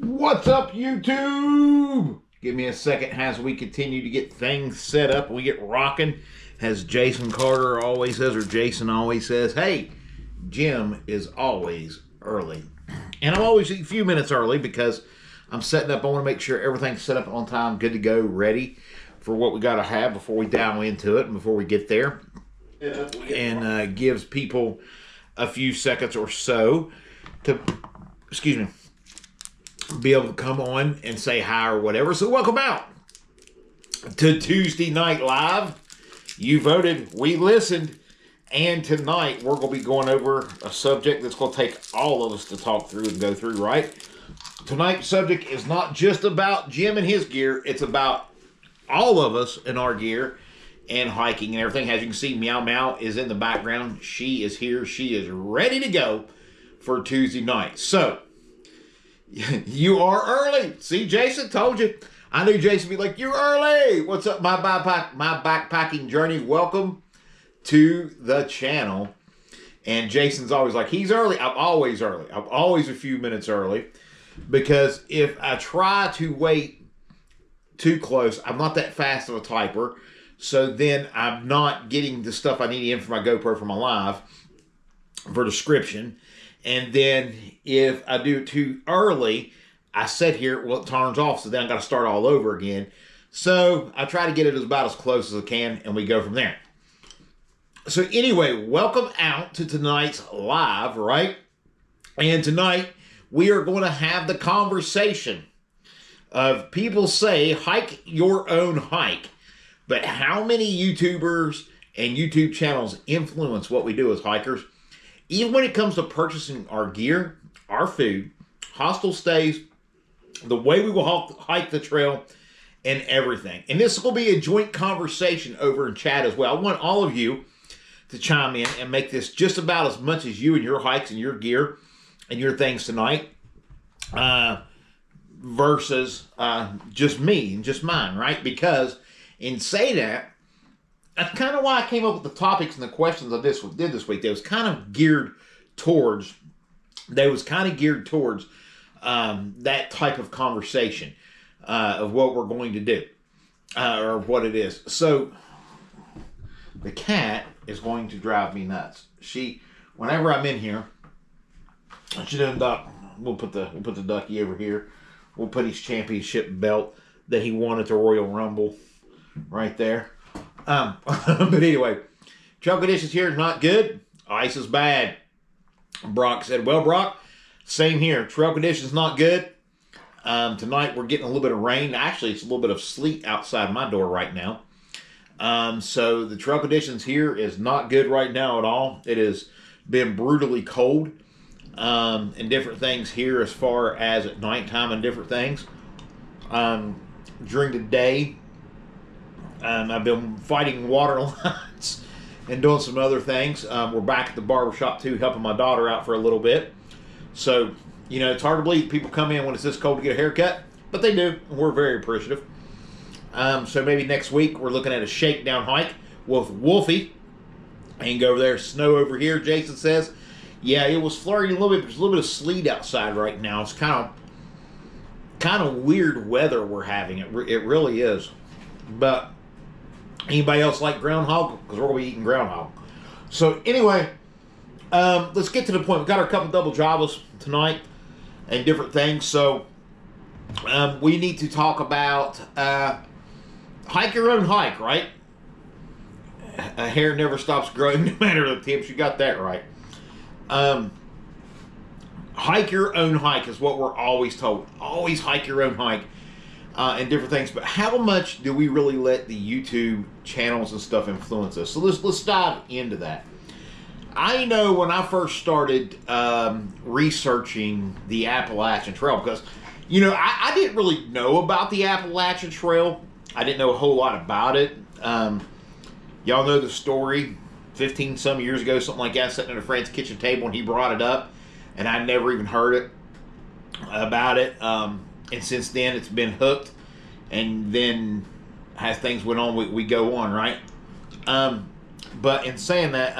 What's up, YouTube? Give me a second as we continue to get things set up. We get rocking, as Jason Carter always says, or Jason always says. Hey, Jim is always early. And I'm always a few minutes early because I'm setting up. I want to make sure everything's set up on time, good to go, ready for what we got to have before we dial into it and before we get there. And gives people a few seconds or so to, be able to come on and say hi or whatever. So welcome out to Tuesday Night Live. You voted, we listened, and tonight we're going to be going over a subject that's going to take all of us to talk through and go through, right? Tonight's subject is not just about Jim and his gear, it's about all of us in our gear and hiking and everything. As you can see, Meow Meow is in the background. She is here. She is ready to go for Tuesday night. So, you are early. See, Jason, told you. I knew Jason would be like, you're early. What's up, my backpacking journey? Welcome to the channel. And Jason's always like, he's early. I'm always early. I'm always a few minutes early. Because if I try to wait too close, I'm not that fast of a typer. So then I'm not getting the stuff I need in for my GoPro for my live for description. And then if I do it too early, I sit here, well, it turns off, so then I got to start all over again. So I try to get it about as close as I can, and we go from there. So anyway, welcome out to tonight's live, right? And tonight, we are going to have the conversation of people say, hike your own hike. But how many YouTubers and YouTube channels influence what we do as hikers? Even when it comes to purchasing our gear, our food, hostel stays, the way we will hike the trail, and everything. And this will be a joint conversation over in chat as well. I want all of you to chime in and make this just about as much as you and your hikes and your gear and your things tonight versus just me and just mine, right? Because in saying that, that's kind of why I came up with the topics and the questions I did this week. They was kind of geared towards that type of conversation of what we're going to do or what it is. So the cat is going to drive me nuts. Whenever I'm in here, she doesn't duck. We'll put the ducky over here. We'll put his championship belt that he won at the Royal Rumble right there. But anyway, trail conditions here are not good. Ice is bad. Brock said, well, Brock, same here. Trail conditions not good. Tonight we're getting a little bit of rain. Actually, it's a little bit of sleet outside my door right now. So the trail conditions here is not good right now at all. It has been brutally cold and different things here as far as at nighttime and different things. During the day, I've been fighting water lines and doing some other things. We're back at the barbershop too, helping my daughter out for a little bit. So, it's hard to believe people come in when it's this cold to get a haircut, but they do, and we're very appreciative. So maybe next week we're looking at a shakedown hike with Wolfie. And go over there, snow over here, Jason says. Yeah, it was flurrying a little bit, but there's a little bit of sleet outside right now. It's kind of weird weather we're having. It really is. But anybody else like groundhog? Because we're going to be eating groundhog. So anyway, let's get to the point. We've got our couple double Javas tonight and different things. So we need to talk about hike your own hike, right? A hair never stops growing no matter the tips. You got that right. Hike your own hike is what we're always told. Always hike your own hike. And different things, but how much do we really let the YouTube channels and stuff influence us? So let's dive into that. I know when I first started researching the Appalachian Trail, because I didn't really know about the Appalachian Trail. I didn't know a whole lot about it. Y'all know the story. 15 some years ago, something like that, sitting at a friend's kitchen table, and he brought it up, and I never even heard about it. And since then, it's been hooked. And then, as things went on, we go on, right? But in saying that,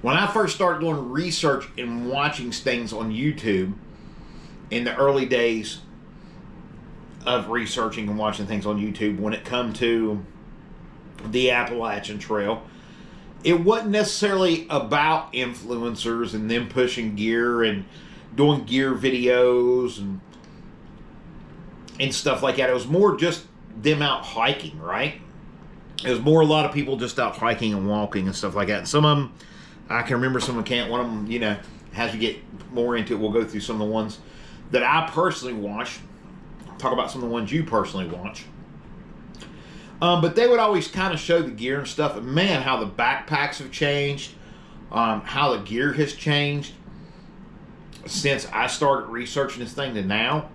when I first started doing research and watching things on YouTube, in the early days of researching and watching things on YouTube, when it come to the Appalachian Trail, it wasn't necessarily about influencers and them pushing gear and doing gear videos and stuff like that. It was more just them out hiking, right? It was more a lot of people just out hiking and walking and stuff like that. And some of them, I can remember some of them can't. One of them, you know, as we get more into it, we'll go through some of the ones that I personally watch. Talk about some of the ones you personally watch. But they would always kind of show the gear and stuff. And man, how the backpacks have changed. How the gear has changed since I started researching this thing to now.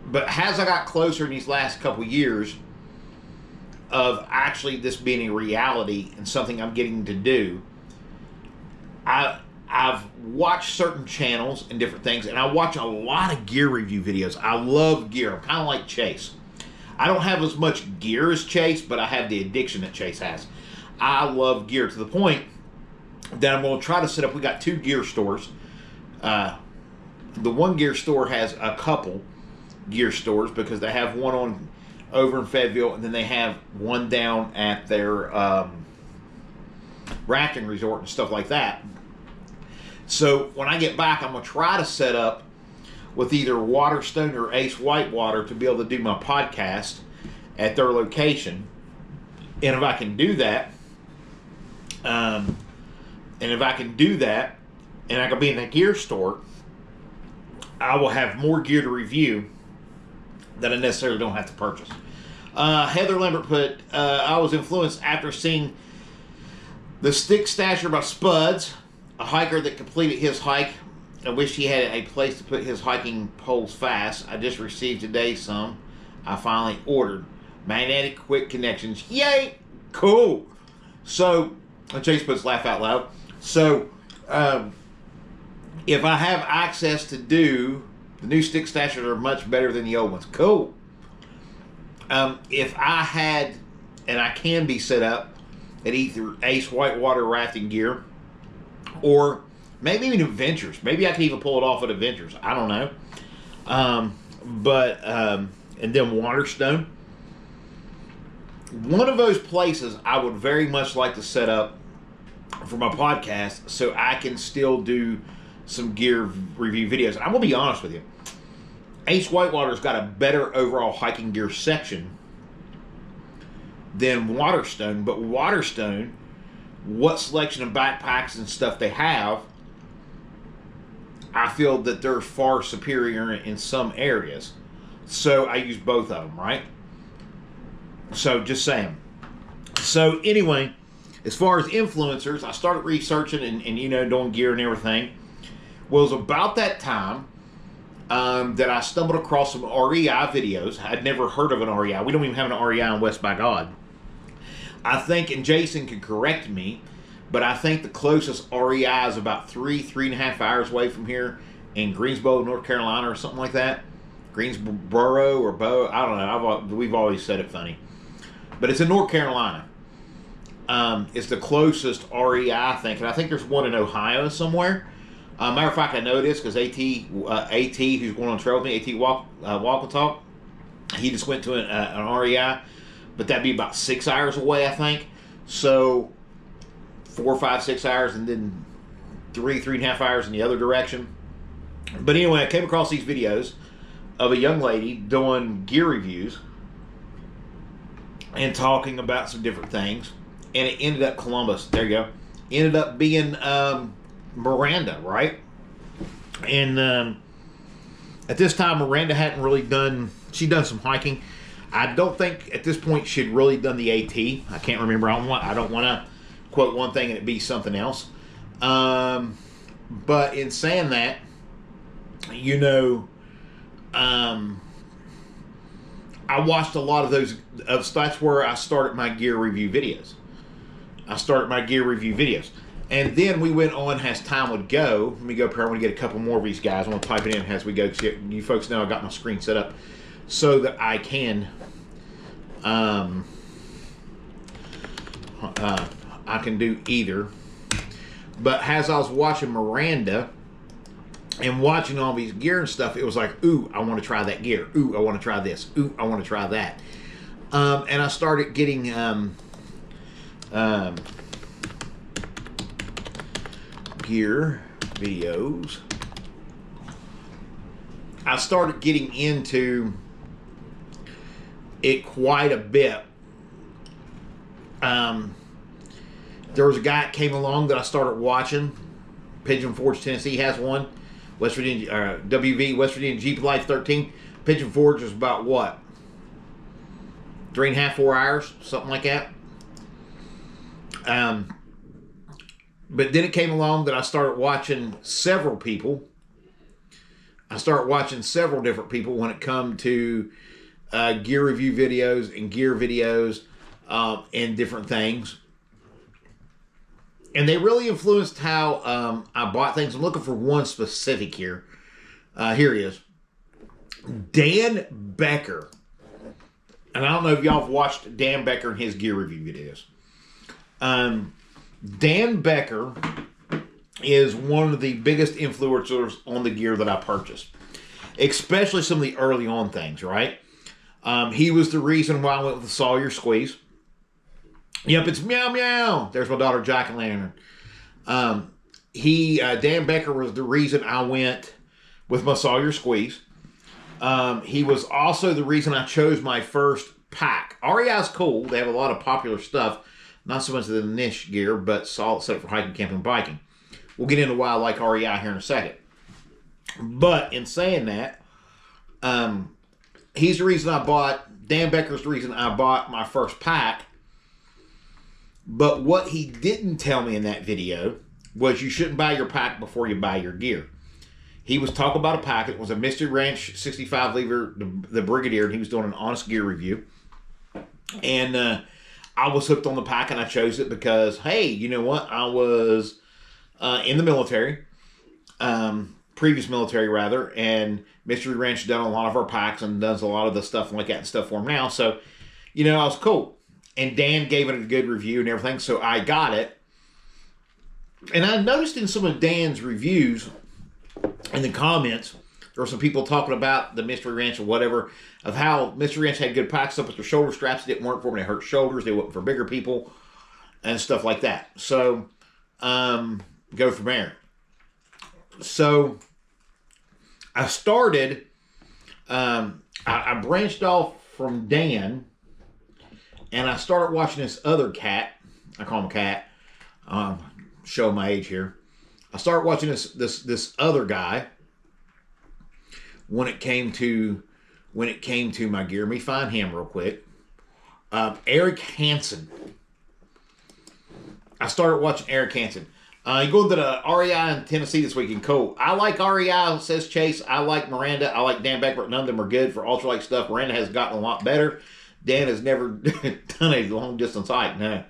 But as I got closer in these last couple years of actually this being a reality and something I'm getting to do, I've watched certain channels and different things, and I watch a lot of gear review videos. I love gear. I'm kind of like Chase. I don't have as much gear as Chase, but I have the addiction that Chase has. I love gear to the point that I'm going to try to set up. We got 2 gear stores. The one gear store has a couple gear stores because they have one on over in Fayetteville, and then they have one down at their rafting resort and stuff like that. So when I get back, I'm going to try to set up with either Waterstone or Ace Whitewater to be able to do my podcast at their location. And if I can do that, and I can be in that gear store, I will have more gear to review that I necessarily don't have to purchase. Heather Lambert put, I was influenced after seeing the Stick Stasher by Spuds, a hiker that completed his hike. I wish he had a place to put his hiking poles fast. I just received today some I finally ordered. Magnetic quick connections. Yay! Cool. So, Chase puts laugh out loud. So, if I have access to do, the new Stick Stashers are much better than the old ones. Cool. If I had, and I can be set up at either Ace Whitewater rafting gear, or maybe even Adventures. Maybe I can even pull it off at Adventures. I don't know. And then Waterstone. One of those places I would very much like to set up for my podcast so I can still do some gear review videos. I'm going to be honest with you. Ace Whitewater's got a better overall hiking gear section than Waterstone. But Waterstone, what selection of backpacks and stuff they have, I feel that they're far superior in some areas. So I use both of them, right? So just saying. So anyway, as far as influencers, I started researching and you know, doing gear and everything. Well, it was about that time that I stumbled across some REI videos. I'd never heard of an REI. We don't even have an REI in West by God. I think, and Jason can correct me, but I think the closest REI is about 3.5 hours away from here in Greensboro, North Carolina, or something like that. Greensboro or Bo, I don't know. We've always said it funny, but it's in North Carolina. It's the closest REI, I think, and I think there's one in Ohio somewhere. Matter of fact, I know this because AT, who's going on trail with me, AT Walk and Talk, he just went to an REI, but that'd be about 6 hours away, I think. So 4, 5, 6 hours, and then 3.5 hours in the other direction. But anyway, I came across these videos of a young lady doing gear reviews and talking about some different things, and it ended up Columbus. There you go. Ended up being Miranda, right? And at this time, Miranda hadn't really done. She'd done some hiking. I don't think at this point she'd really done the AT. I can't remember. I don't want to quote one thing and it be something else. But in saying that, you know, I watched a lot of those. That's where I started my gear review videos. And then we went on as time would go. Let me go up here. I want to get a couple more of these guys. I want to type it in as we go. You folks know I got my screen set up so that I can do either. But as I was watching Miranda, and watching all these gear and stuff, it was like, ooh, I want to try that gear. Ooh, I want to try this. Ooh, I want to try that. And I started getting gear videos. I started getting into it quite a bit. There was a guy that came along that I started watching. Pigeon Forge, Tennessee has one. West Virginia, WV, West Virginia Jeep Life 13. Pigeon Forge was about what? 3.5, 4 hours, something like that. But then it came along that I started watching several people. I started watching several different people when it come to gear review videos and gear videos and different things. And they really influenced how I bought things. I'm looking for one specific here. Here he is. Dan Becker. And I don't know if y'all have watched Dan Becker and his gear review videos. Dan Becker is one of the biggest influencers on the gear that I purchased. Especially some of the early on things, right? He was the reason why I went with the Sawyer Squeeze. Yep, it's meow meow. There's my daughter Jack-o'-lantern. Dan Becker was the reason I went with my Sawyer Squeeze. He was also the reason I chose my first pack. REI's cool. They have a lot of popular stuff. Not so much of the niche gear, but solid set for hiking, camping, biking. We'll get into why I like REI here in a second. But in saying that, he's the reason I bought, Dan Becker's the reason I bought my first pack. But what he didn't tell me in that video was you shouldn't buy your pack before you buy your gear. He was talking about a pack. It was a Mystery Ranch 65 lever, the Brigadier, and he was doing an honest gear review. And I was hooked on the pack, and I chose it because, hey, you know what? I was in the military, previous military rather, and Mystery Ranch done a lot of our packs and does a lot of the stuff like that and stuff for him now. So, you know, I was cool. And Dan gave it a good review and everything, so I got it. And I noticed in some of Dan's reviews, in the comments, there were some people talking about the Mystery Ranch or whatever, of how Mystery Ranch had good packs up with their shoulder straps. Didn't work for them. They hurt shoulders. They weren't for bigger people and stuff like that. So, go from there. So, I started, I branched off from Dan, and I started watching this other cat. I call him a cat. Show my age here. I started watching this other guy when it came to my gear. Let me find him real quick. Eric Hansen. I started watching Eric Hansen. You go to the REI in Tennessee this weekend. Cool. I like REI, says Chase. I like Miranda. I like Dan Becker. None of them are good for ultralight stuff. Miranda has gotten a lot better. Dan has never done a long distance hike. No.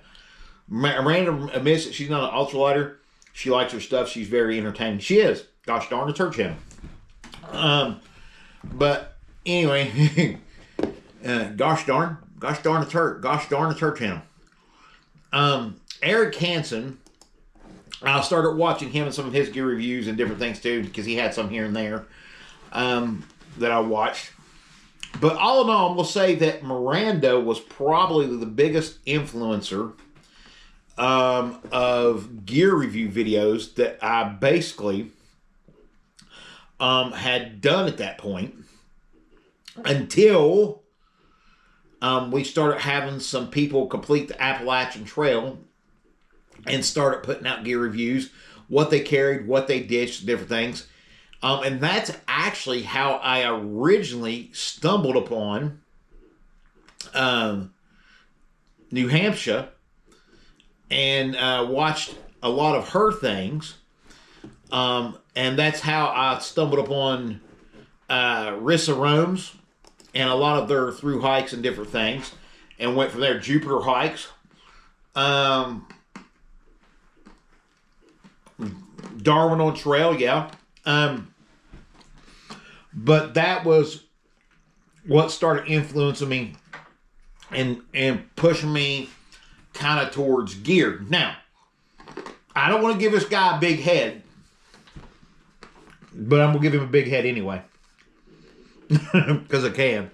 Miranda admits that she's not an ultralighter. She likes her stuff. She's very entertaining. She is. Gosh darn, it's her channel. But anyway, gosh darn, it's her channel. Eric Hansen, I started watching him and some of his gear reviews and different things too, because he had some here and there that I watched. But all in all, I'm going to say that Miranda was probably the biggest influencer of gear review videos that I basically had done at that point until we started having some people complete the Appalachian Trail and started putting out gear reviews, what they carried, what they ditched, different things. And that's actually how I originally stumbled upon New Hampshire and watched a lot of her things. And that's how I stumbled upon Rissa Rome's and a lot of their through hikes and different things. And went from there. Jupiter hikes. Darwin on Trail, yeah. But that was what started influencing me and pushing me kind of towards gear. Now, I don't want to give this guy a big head, But I'm going to give him a big head anyway. Because I can.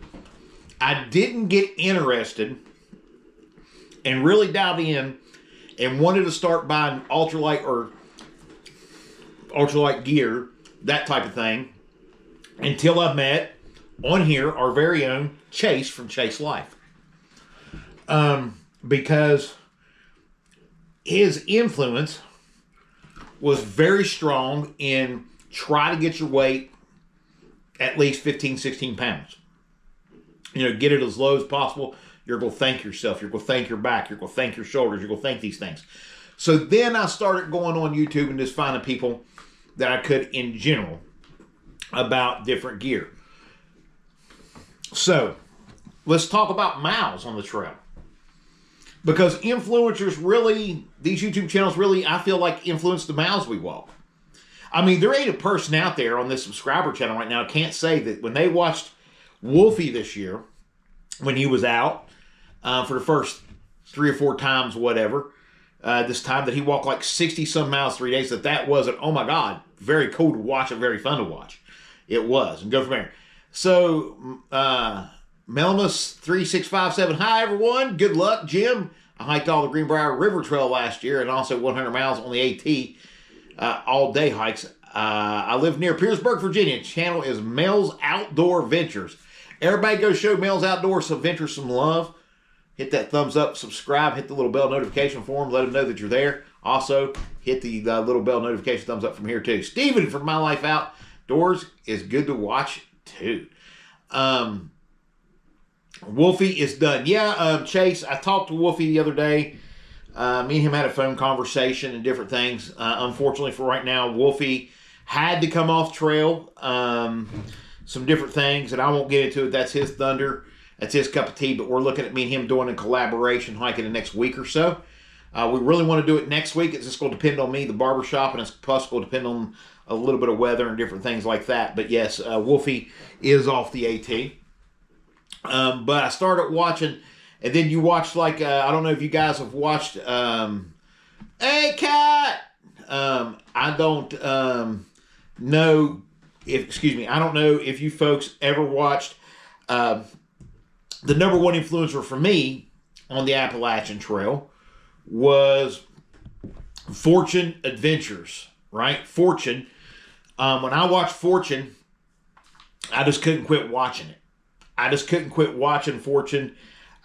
I didn't get interested and really dive in and wanted to start buying ultralight gear, that type of thing, until I met on here our very own Chase from Chase Life. Because his influence was very strong in try to get your weight at least 15, 16 pounds. You know, get it as low as possible. You're going to thank yourself. You're going to thank your back. You're going to thank your shoulders. You're going to thank these things. So then I started going on YouTube and just finding people that I could in general about different gear. So let's talk about miles on the trail. Because influencers really, these YouTube channels really, I feel like, influence the miles we walk. I mean, there ain't a person out there on this subscriber channel right now can't say that when they watched Wolfie this year, when he was out for the first 3 or 4 times, whatever, this time that he walked like 60-some miles 3 days, that wasn't, oh my God, very cool to watch and very fun to watch. It was. And go from there. So, Melamus3657, hi everyone, good luck, Jim. I hiked all the Greenbrier River Trail last year and also 100 miles on the AT all day hikes. I live near Petersburg, Virginia. Channel is Mel's Outdoor Ventures. Everybody go show Mel's Outdoor Ventures some love. Hit that thumbs up, subscribe, hit the little bell notification for them, let them know that you're there. Also, hit the little bell notification thumbs up from here too. Steven from My Life Outdoors is good to watch too. Wolfie is done. Yeah, Chase, I talked to Wolfie the other day. Me and him had a phone conversation and different things. Unfortunately for right now, Wolfie had to come off trail. Some different things, and I won't get into it. That's his thunder. That's his cup of tea, but we're looking at me and him doing a collaboration hiking the next week or so. We really want to do it next week. It's just going to depend on me, the barbershop, and it's plus going to depend on a little bit of weather and different things like that. But yes, Wolfie is off the AT. But I started watching, and then you watched like, I don't know if you guys have watched, hey, Cat! I don't know if you folks ever watched, the number one influencer for me on the Appalachian Trail was Fortune Adventures, right? Fortune. When I watched Fortune, I just couldn't quit watching it. I just couldn't quit watching Fortune.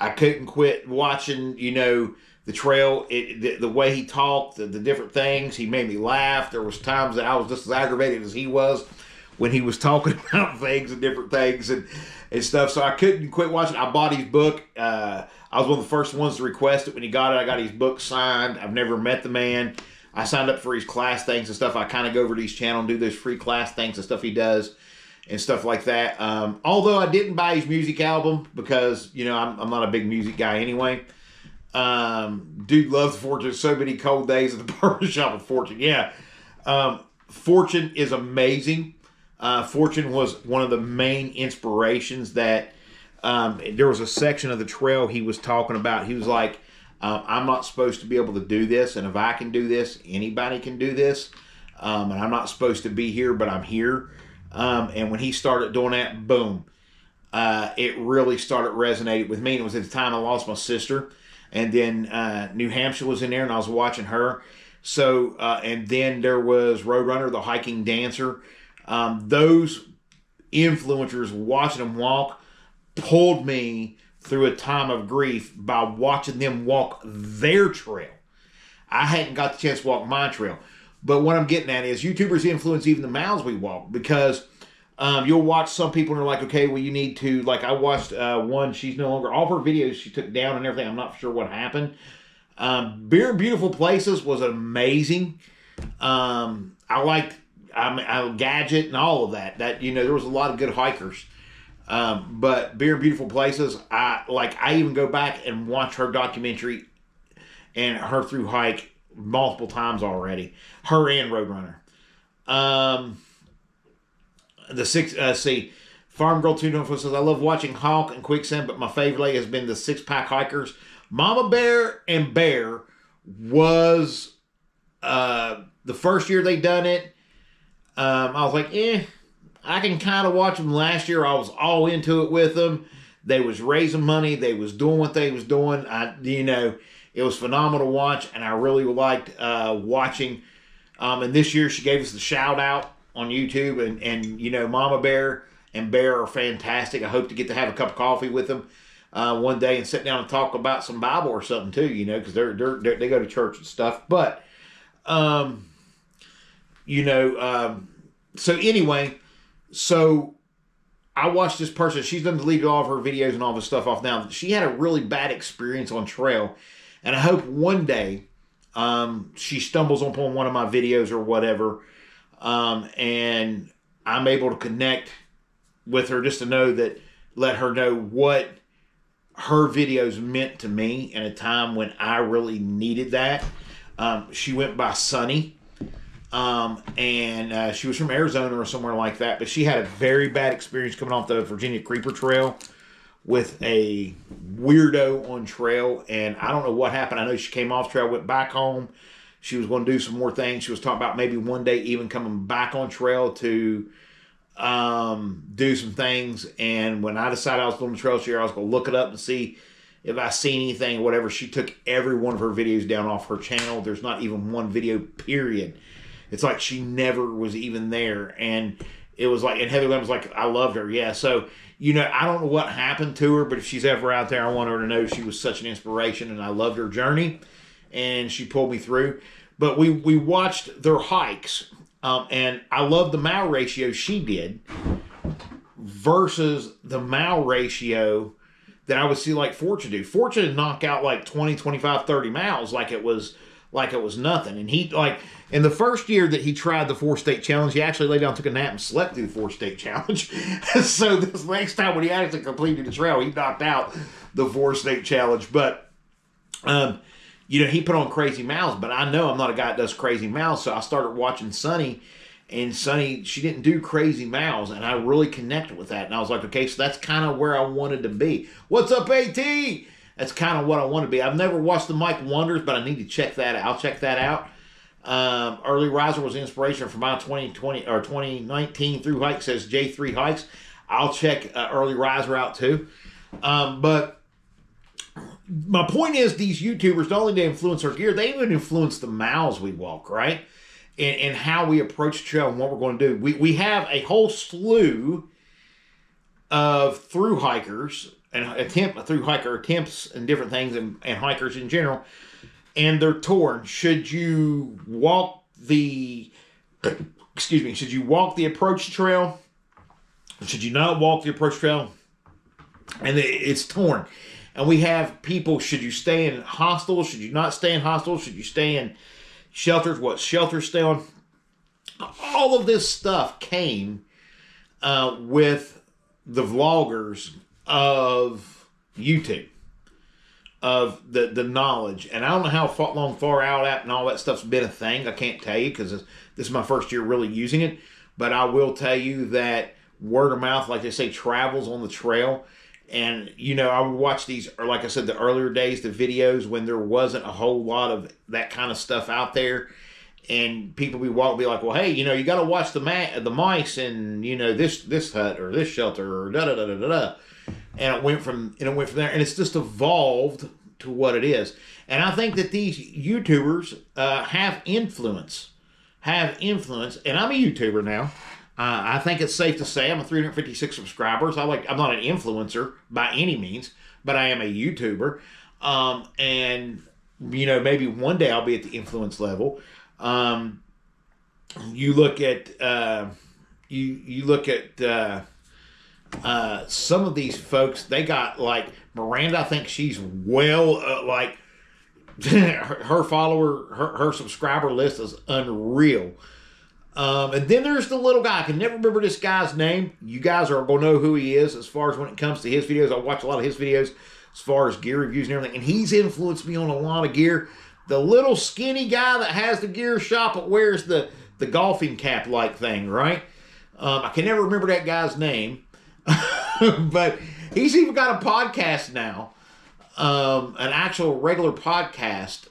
I couldn't quit watching, you know, the trail. The way he talked, the different things. He made me laugh. There was times that I was just as aggravated as he was when he was talking about things and different things and stuff. So I couldn't quit watching. I bought his book. I was one of the first ones to request it when he got it. I got his book signed. I've never met the man. I signed up for his class things and stuff. I kind of go over to his channel and do those free class things and stuff he does and stuff like that. Although I didn't buy his music album because, you know, I'm not a big music guy anyway. Dude loves Fortune. So many cold days at the barbershop with Fortune. Yeah. Fortune is amazing. Fortune was one of the main inspirations that there was a section of the trail he was talking about. He was like, I'm not supposed to be able to do this, and if I can do this, anybody can do this. And I'm not supposed to be here, but I'm here. And when he started doing that, boom, it really started resonating with me. And it was at the time I lost my sister, and then New Hampshire was in there, and I was watching her. So, and then there was Roadrunner, the hiking dancer. Those influencers, watching them walk, pulled me through a time of grief by watching them walk their trail. I hadn't got the chance to walk my trail. But what I'm getting at is YouTubers influence even the miles we walk, because you'll watch some people and they're like, okay, well, you need to, like I watched one, she's no longer, all her videos she took down and everything. I'm not sure what happened. Beer and Beautiful Places was amazing. I liked Gadget and all of that. That, you know, there was a lot of good hikers. But Beer and Beautiful Places, I even go back and watch her documentary and her through hike multiple times already. Her and Roadrunner. Farm Girl 2 says, I love watching Hawk and Quicksand, but my favorite has been the 6-pack hikers. Mama Bear and Bear was the first year they done it. I was like, I can kind of watch them. Last year, I was all into it with them. They was raising money. They was doing what they was doing. It was phenomenal to watch, and I really liked watching. And this year, she gave us the shout out on YouTube, and Mama Bear and Bear are fantastic. I hope to get to have a cup of coffee with them one day and sit down and talk about some Bible or something too. Because they go to church and stuff. But so anyway, so I watched this person. She's done deleted all of her videos and all this stuff off now. She had a really bad experience on trail, and I hope one day she stumbles upon one of my videos or whatever, and I'm able to connect with her just to let her know what her videos meant to me in a time when I really needed that. She went by Sunny. And she was from Arizona or somewhere like that, but she had a very bad experience coming off the Virginia Creeper Trail with a weirdo on trail, and I don't know what happened. I know she came off trail, went back home. She was going to do some more things. She was talking about maybe one day even coming back on trail to do some things, and when I decided I was doing the trail share, I was going to look it up and see if I see anything or whatever. She took every one of her videos down off her channel. There's not even one video, period. It's like she never was even there. And it was like, and Heather Lim was like, I loved her. Yeah. So, I don't know what happened to her, but if she's ever out there, I want her to know she was such an inspiration, and I loved her journey, and she pulled me through. But we watched their hikes, and I love the mile ratio she did versus the mile ratio that I would see like Fortune do. Fortune would knock out like 20, 25, 30 miles like it was nothing. And he, like, in the first year that he tried the 4-state challenge, he actually laid down, took a nap, and slept through the 4-state challenge. So this next time when he actually completed the trail, he knocked out the 4-state challenge. But, he put on crazy miles, but I know I'm not a guy that does crazy miles. So I started watching Sunny, and Sunny, she didn't do crazy miles, and I really connected with that. And I was like, okay, so that's kind of where I wanted to be. What's up, AT? That's kind of what I want to be. I've never watched the Mike Wonders, but I need to check that out. I'll check that out. Early Riser was inspiration for my 2020 or 2019 through hike, says J3 Hikes. I'll check Early Riser out too. But my point is, these YouTubers, not only they influence our gear, they even influence the miles we walk, right? And how we approach the trail and what we're going to do. We have a whole slew of through hikers and through hiker attempts and different things, and hikers in general, and they're torn. Should you walk the approach trail? Should you not walk the approach trail? And it's torn. And we have people, should you stay in hostels? Should you not stay in hostels? Should you stay in shelters? What shelters stay on? All of this stuff came with the vloggers of YouTube, of the knowledge. And I don't know how far out at and all that stuff's been a thing. I can't tell you, because this is my first year really using it. But I will tell you that word of mouth, like they say, travels on the trail. And, I would watch these, or like I said, the earlier days, the videos when there wasn't a whole lot of that kind of stuff out there. And people be like, well, hey, you got to watch the mice in, this hut or this shelter or da-da-da-da-da-da. And it went from there, and it's just evolved to what it is. And I think that these YouTubers have influence, and I'm a YouTuber now. I think it's safe to say I'm a 356 subscribers. I'm not an influencer by any means, but I am a YouTuber. And maybe one day I'll be at the influence level. You look at some of these folks. They got like Miranda. I think she's her follower, her subscriber list is unreal. And then there's the little guy. I can never remember this guy's name. You guys are going to know who he is as far as when it comes to his videos. I watch a lot of his videos as far as gear reviews and everything. And he's influenced me on a lot of gear. The little skinny guy that has the gear shop but wears the golfing cap like thing, right? I can never remember that guy's name. But he's even got a podcast now. An actual regular podcast.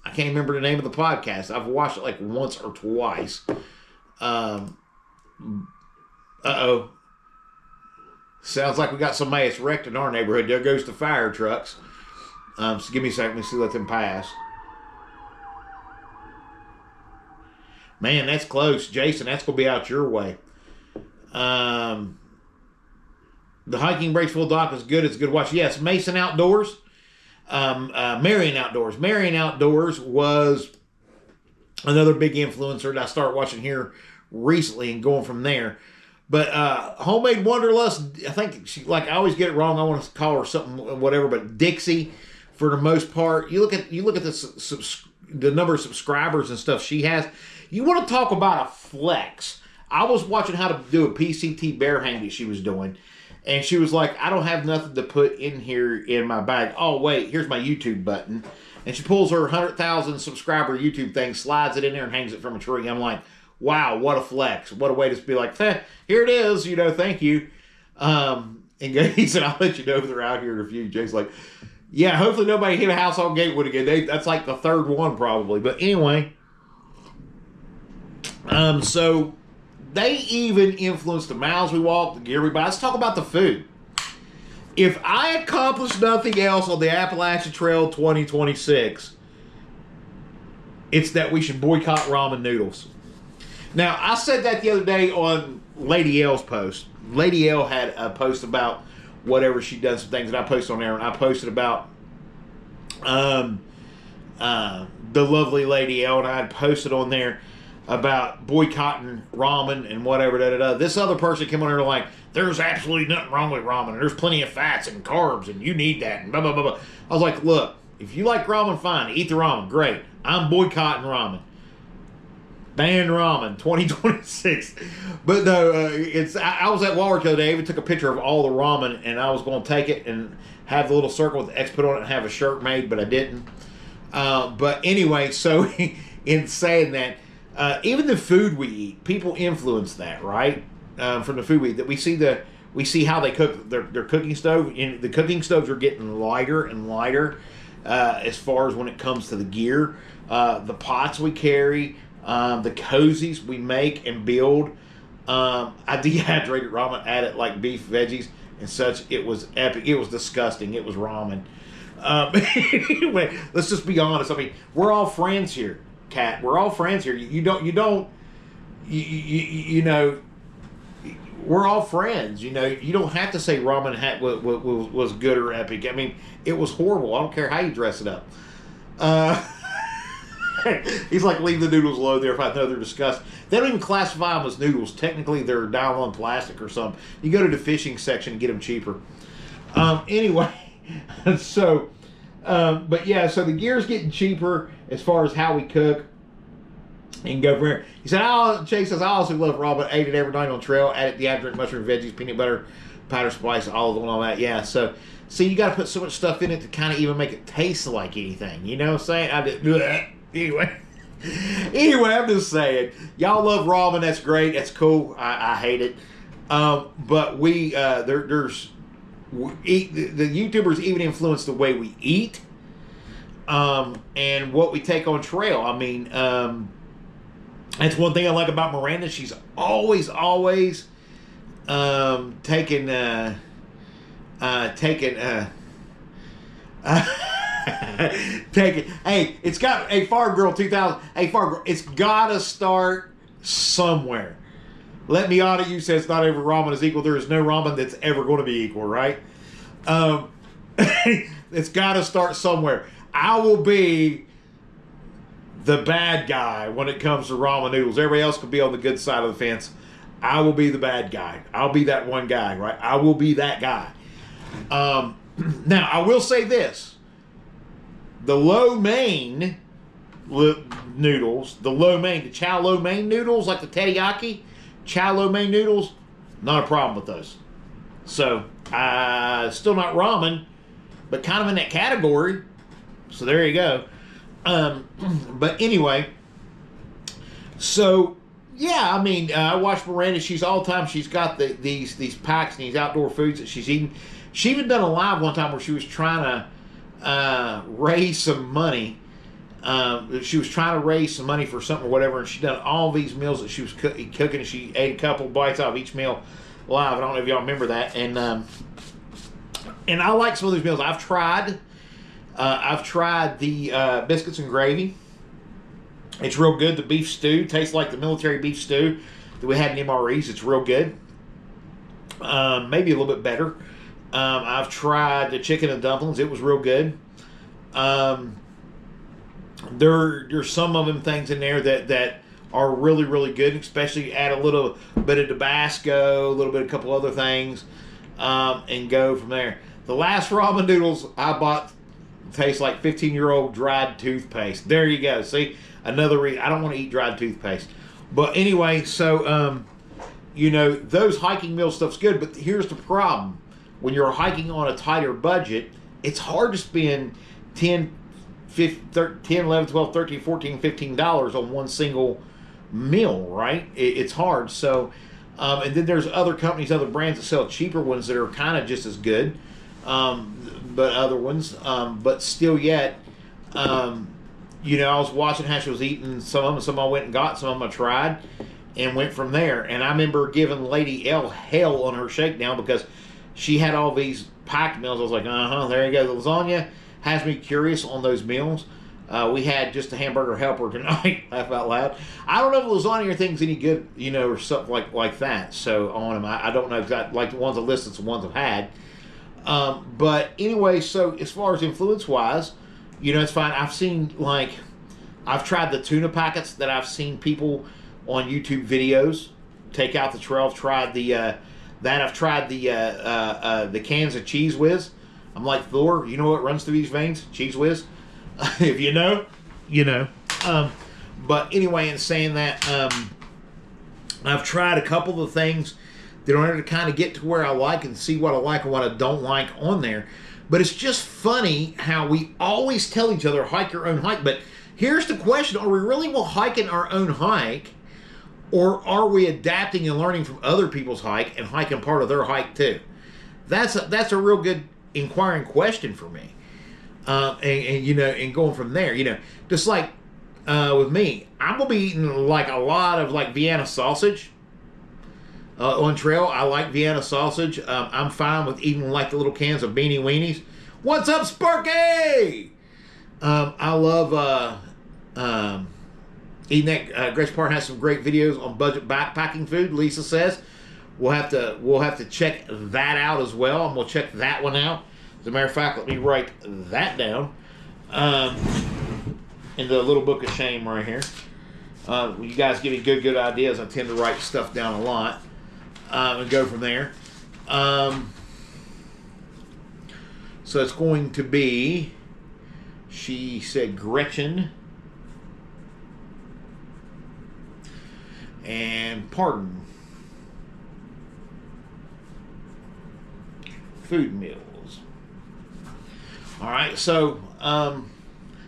I can't remember the name of the podcast. I've watched it like once or twice. Uh-oh. Sounds like we got somebody that's wrecked in our neighborhood. There goes the fire trucks. So give me a second. Let me see, let them pass. Man, that's close. Jason, that's going to be out your way. The hiking Braceville Dock is good. It's a good watch. Yes, Mason Outdoors. Marion Outdoors. Marion Outdoors was another big influencer that I started watching here recently and going from there. But Homemade Wanderlust, I think she, like, I always get it wrong. I want to call her something, whatever, but Dixie, for the most part. You look at the number of subscribers and stuff she has. You want to talk about a flex. I was watching how to do a PCT bear hang that she was doing, and she was like, I don't have nothing to put in here in my bag. Oh, wait, here's my YouTube button. And she pulls her 100,000 subscriber YouTube thing, slides it in there, and hangs it from a tree. I'm like, wow, what a flex. What a way to be like, here it is, thank you. And he said, I'll let you know if they're out here in a few. Jay's like, yeah, hopefully nobody hit a house on Gatewood again. That's like the third one probably. But anyway, so they even influenced the miles we walk, the gear we buy. Let's talk about the food. If I accomplish nothing else on the Appalachian Trail 2026, it's that we should boycott ramen noodles. Now, I said that the other day on Lady L's post. Lady L had a post about whatever she'd done, some things that I posted on there, and I posted about the lovely Lady L, and I had posted on there about boycotting ramen and whatever, This other person came on there like, there's absolutely nothing wrong with ramen, and there's plenty of fats and carbs, and you need that, and blah, blah, blah, blah. I was like, look, if you like ramen, fine, eat the ramen, great. I'm boycotting ramen. Ban ramen 2026. But no, I was at Walmart the other day. I even took a picture of all the ramen, and I was going to take it and have the little circle with the X put on it and have a shirt made, but I didn't. But anyway, so in saying that, even the food we eat, people influence that, right? From the food we eat, that we see how they cook their cooking stove. And the cooking stoves are getting lighter and lighter as far as when it comes to the gear, the pots we carry. The cozies we make and build. I dehydrated ramen, added like beef, veggies, and such. It was epic. It was disgusting. It was ramen. Anyway, let's just be honest. I mean, we're all friends here, Kat. We're all friends here. You know, we're all friends. You don't have to say ramen was good or epic. I mean, it was horrible. I don't care how you dress it up. He's like, leave the noodles alone there if I know they're disgusting. They don't even classify them as noodles. Technically, they're nylon plastic or something. You go to the fishing section and get them cheaper. Anyway, so, but yeah, so the gear's getting cheaper as far as how we cook and go from there. He said, Chase says, I also love ramen. Ate it every night on trail. Added dehydrated mushroom, veggies, peanut butter, powder, spice, olive oil, and all that. Yeah, so see, you got to put so much stuff in it to kind of even make it taste like anything. You know what I'm saying? I did bleh. Anyway, I'm just saying, y'all love ramen. That's great. That's cool. I hate it. But we the YouTubers even influence the way we eat, and what we take on trail. I mean, that's one thing I like about Miranda. She's always taking take it. Hey, it's got a Farm Girl 2000. Hey, Farm Girl, it's gotta start somewhere. Let me audit you says not every ramen is equal. There is no ramen that's ever going to be equal, right? It's gotta start somewhere. I will be the bad guy when it comes to ramen noodles. Everybody else could be on the good side of the fence. I will be the bad guy. I'll be that one guy, right? I will be that guy. Now, I will say this. The lo mein noodles, the chow lo mein noodles, like the teriyaki, chow lo mein noodles, not a problem with those. So, still not ramen, but kind of in that category. So there you go. But anyway, so yeah, I mean, I watched Miranda. She's all the time. She's got these packs and these outdoor foods that she's eating. She even done a live one time where she was trying to raise some money She was trying to raise some money for something or whatever, and she done all these meals that she was cooking, and she ate a couple bites out of each meal live. I don't know if y'all remember that. And I like some of these meals. I've tried the biscuits and gravy. It's real good. The beef stew tastes like the military beef stew that we had in MREs. It's real good. Maybe a little bit better. I've tried the chicken and dumplings. It was real good. There's some of them things in there that are really, really good, especially add a little bit of Tabasco, a little bit of a couple other things, and go from there. The last ramen noodles I bought taste like 15-year-old dried toothpaste. There you go. See, another reason. I don't want to eat dried toothpaste. But anyway, so, those hiking meal stuff's good, but here's the problem. When you're hiking on a tighter budget, it's hard to spend $10, $11, $12, $13, $14, $15 on one single meal, right? It's hard. So, and then there's other companies, other brands that sell cheaper ones that are kind of just as good, but other ones, but still yet, I was watching how she was eating some of them. Some I went and got, some of them I tried, and went from there. And I remember giving Lady L hell on her shakedown because she had all these packed meals. I was like, there you go. The lasagna has me curious on those meals. We had just a hamburger helper tonight. Laugh out loud. I don't know if lasagna or things any good, or something like that. So on them, I don't know exactly. Like the ones I listed, the ones I've had. But anyway, so as far as influence wise, it's fine. I've tried the tuna packets that I've seen people on YouTube videos take out the trail. I've tried the cans of Cheese Whiz. I'm like, Thor, you know what runs through these veins? Cheese Whiz. If you know, you know. But anyway, in saying that, I've tried a couple of things in order to kind of get to where I like and see what I like and what I don't like on there. But it's just funny how we always tell each other, hike your own hike. But here's the question. Are we really hiking our own hike? Or are we adapting and learning from other people's hike and hiking part of their hike too? That's a real good inquiring question for me. And going from there, just like with me, I'm gonna be eating like a lot of like Vienna sausage on trail. I like Vienna sausage. I'm fine with eating like the little cans of Beanie Weenies. What's up, Sparky? I love eating that. Grace Park has some great videos on budget backpacking food. Lisa says we'll have to check that out as well, and we'll check that one out. As a matter of fact, let me write that down in the little book of shame right here. You guys give me good ideas. I tend to write stuff down a lot and go from there. So it's going to be, she said, Gretchen and Pardon. Food meals. All right, so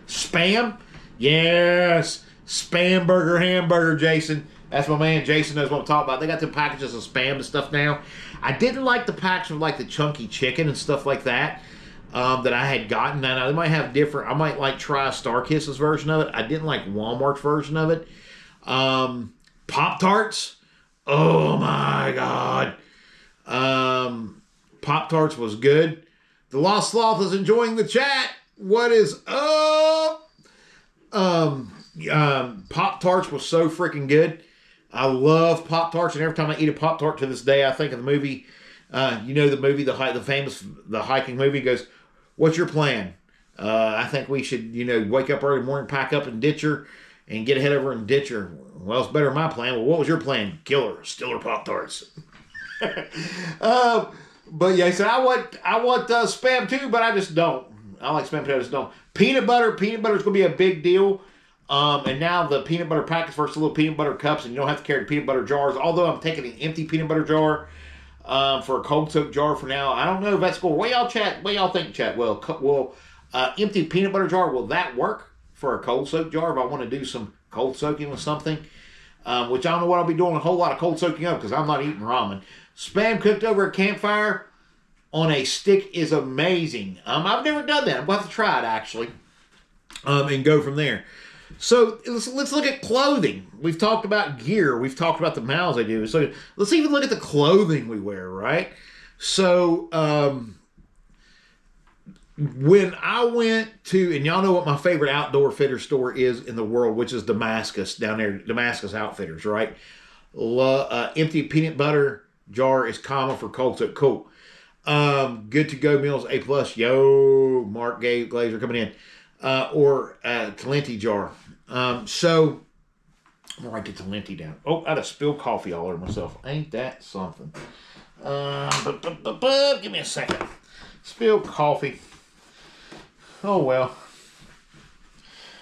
Spam, yes, Spam Burger Hamburger, Jason. That's my man. Jason knows what I'm talking about. They got the packages of Spam and stuff now. I didn't like the packs of like the chunky chicken and stuff like that that I had gotten. Now they might have different. I might like try Starkiss's version of it. I didn't like Walmart's version of it. Pop-Tarts. Oh my God. Pop-Tarts was good. The Lost Sloth is enjoying the chat. What is up? Pop-Tarts was so freaking good. I love Pop-Tarts, and every time I eat a Pop-Tart to this day, I think of the movie. The movie, the famous hiking movie goes, what's your plan? I think we should, wake up early in the morning, pack up and ditch her, and get ahead of her and ditch her. Well, it's better than my plan. Well, what was your plan? Kill her. Steal her Pop-Tarts. But yeah, so I want Spam too, but I just don't. I like Spam too, I just don't. Peanut butter is going to be a big deal. And now the peanut butter packets versus little peanut butter cups, and you don't have to carry the peanut butter jars. Although I'm taking an empty peanut butter jar for a cold soak jar for now. I don't know if that's cool. What y'all think, chat? Well, empty peanut butter jar, will that work for a cold soak jar if I want to do some cold soaking with something? Which I don't know what I'll be doing a whole lot of cold soaking of because I'm not eating ramen. Spam cooked over a campfire on a stick is amazing. I've never done that. I'm going to have to try it, actually. and go from there. So let's look at clothing. We've talked about gear. We've talked about the miles they do. So let's even look at the clothing we wear, right? So when I went to, and y'all know what my favorite outdoor fitter store is in the world, which is Damascus down there, Damascus Outfitters, right? Empty peanut butter jar is common for cold, so cool. Good to go meals, A+. Yo, Mark Glazer coming in. Or Talenti jar. So, I'm going to write the Talenti down. Oh, I just spilled coffee all over myself. Ain't that something? Give me a second. Spilled coffee. Oh, well.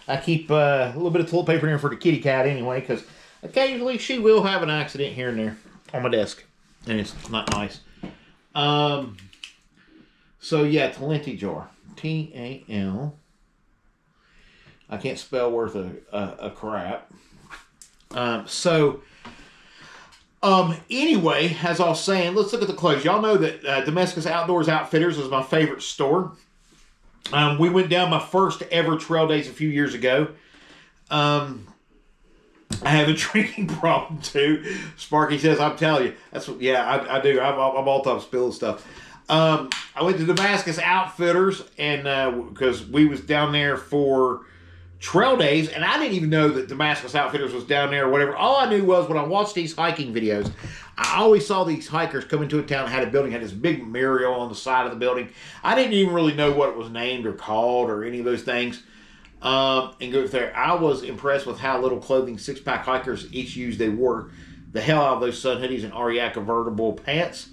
I keep a little bit of toilet paper in here for the kitty cat anyway, because occasionally she will have an accident here and there on my desk. And it's not nice. So, yeah, Talenti jar. T-A-L. I can't spell worth a crap. Anyway, as I was saying, let's look at the clothes. Y'all know that Damascus Outdoors Outfitters is my favorite store. We went down my first ever trail days a few years ago. I have a drinking problem too. Sparky says, I'm telling you. That's what, yeah, I do. I'm all time spilling stuff. I went to Damascus Outfitters and because we was down there for trail days, and I didn't even know that Damascus Outfitters was down there or whatever. All I knew was when I watched these hiking videos, I always saw these hikers come into a town that had a building, had this big mural on the side of the building. I didn't even really know what it was named or called or any of those things. And go there. I was impressed with how little clothing six-pack hikers each used. They wore the hell out of those sun hoodies and Ariat convertible pants.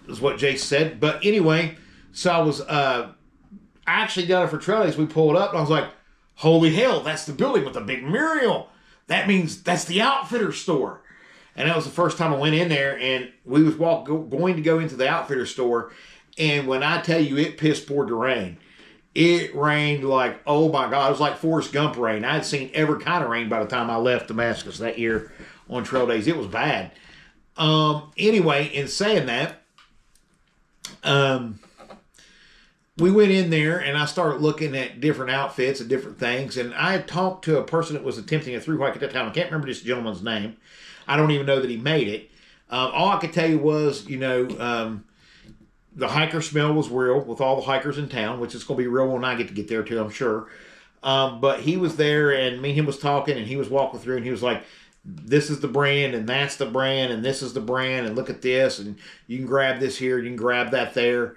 Is what Jay said. But anyway, so I was actually down there for trail days. We pulled up and I was like, holy hell, that's the building with the big mural. That means that's the outfitter store. And that was the first time I went in there, and we was going to go into the outfitter store, and when I tell you it piss poured to rain, it rained like, oh my God, it was like Forrest Gump rain. I had seen every kind of rain by the time I left Damascus that year on trail days. It was bad. Anyway, in saying that, we went in there and I started looking at different outfits and different things. And I had talked to a person that was attempting a thru-hike at that time. I can't remember this gentleman's name. I don't even know that he made it. All I could tell you was, the hiker smell was real with all the hikers in town, which is going to be real when I get there too, I'm sure. But he was there and me and him was talking and he was walking through and he was like, this is the brand and that's the brand and this is the brand and look at this and you can grab this here, you can grab that there.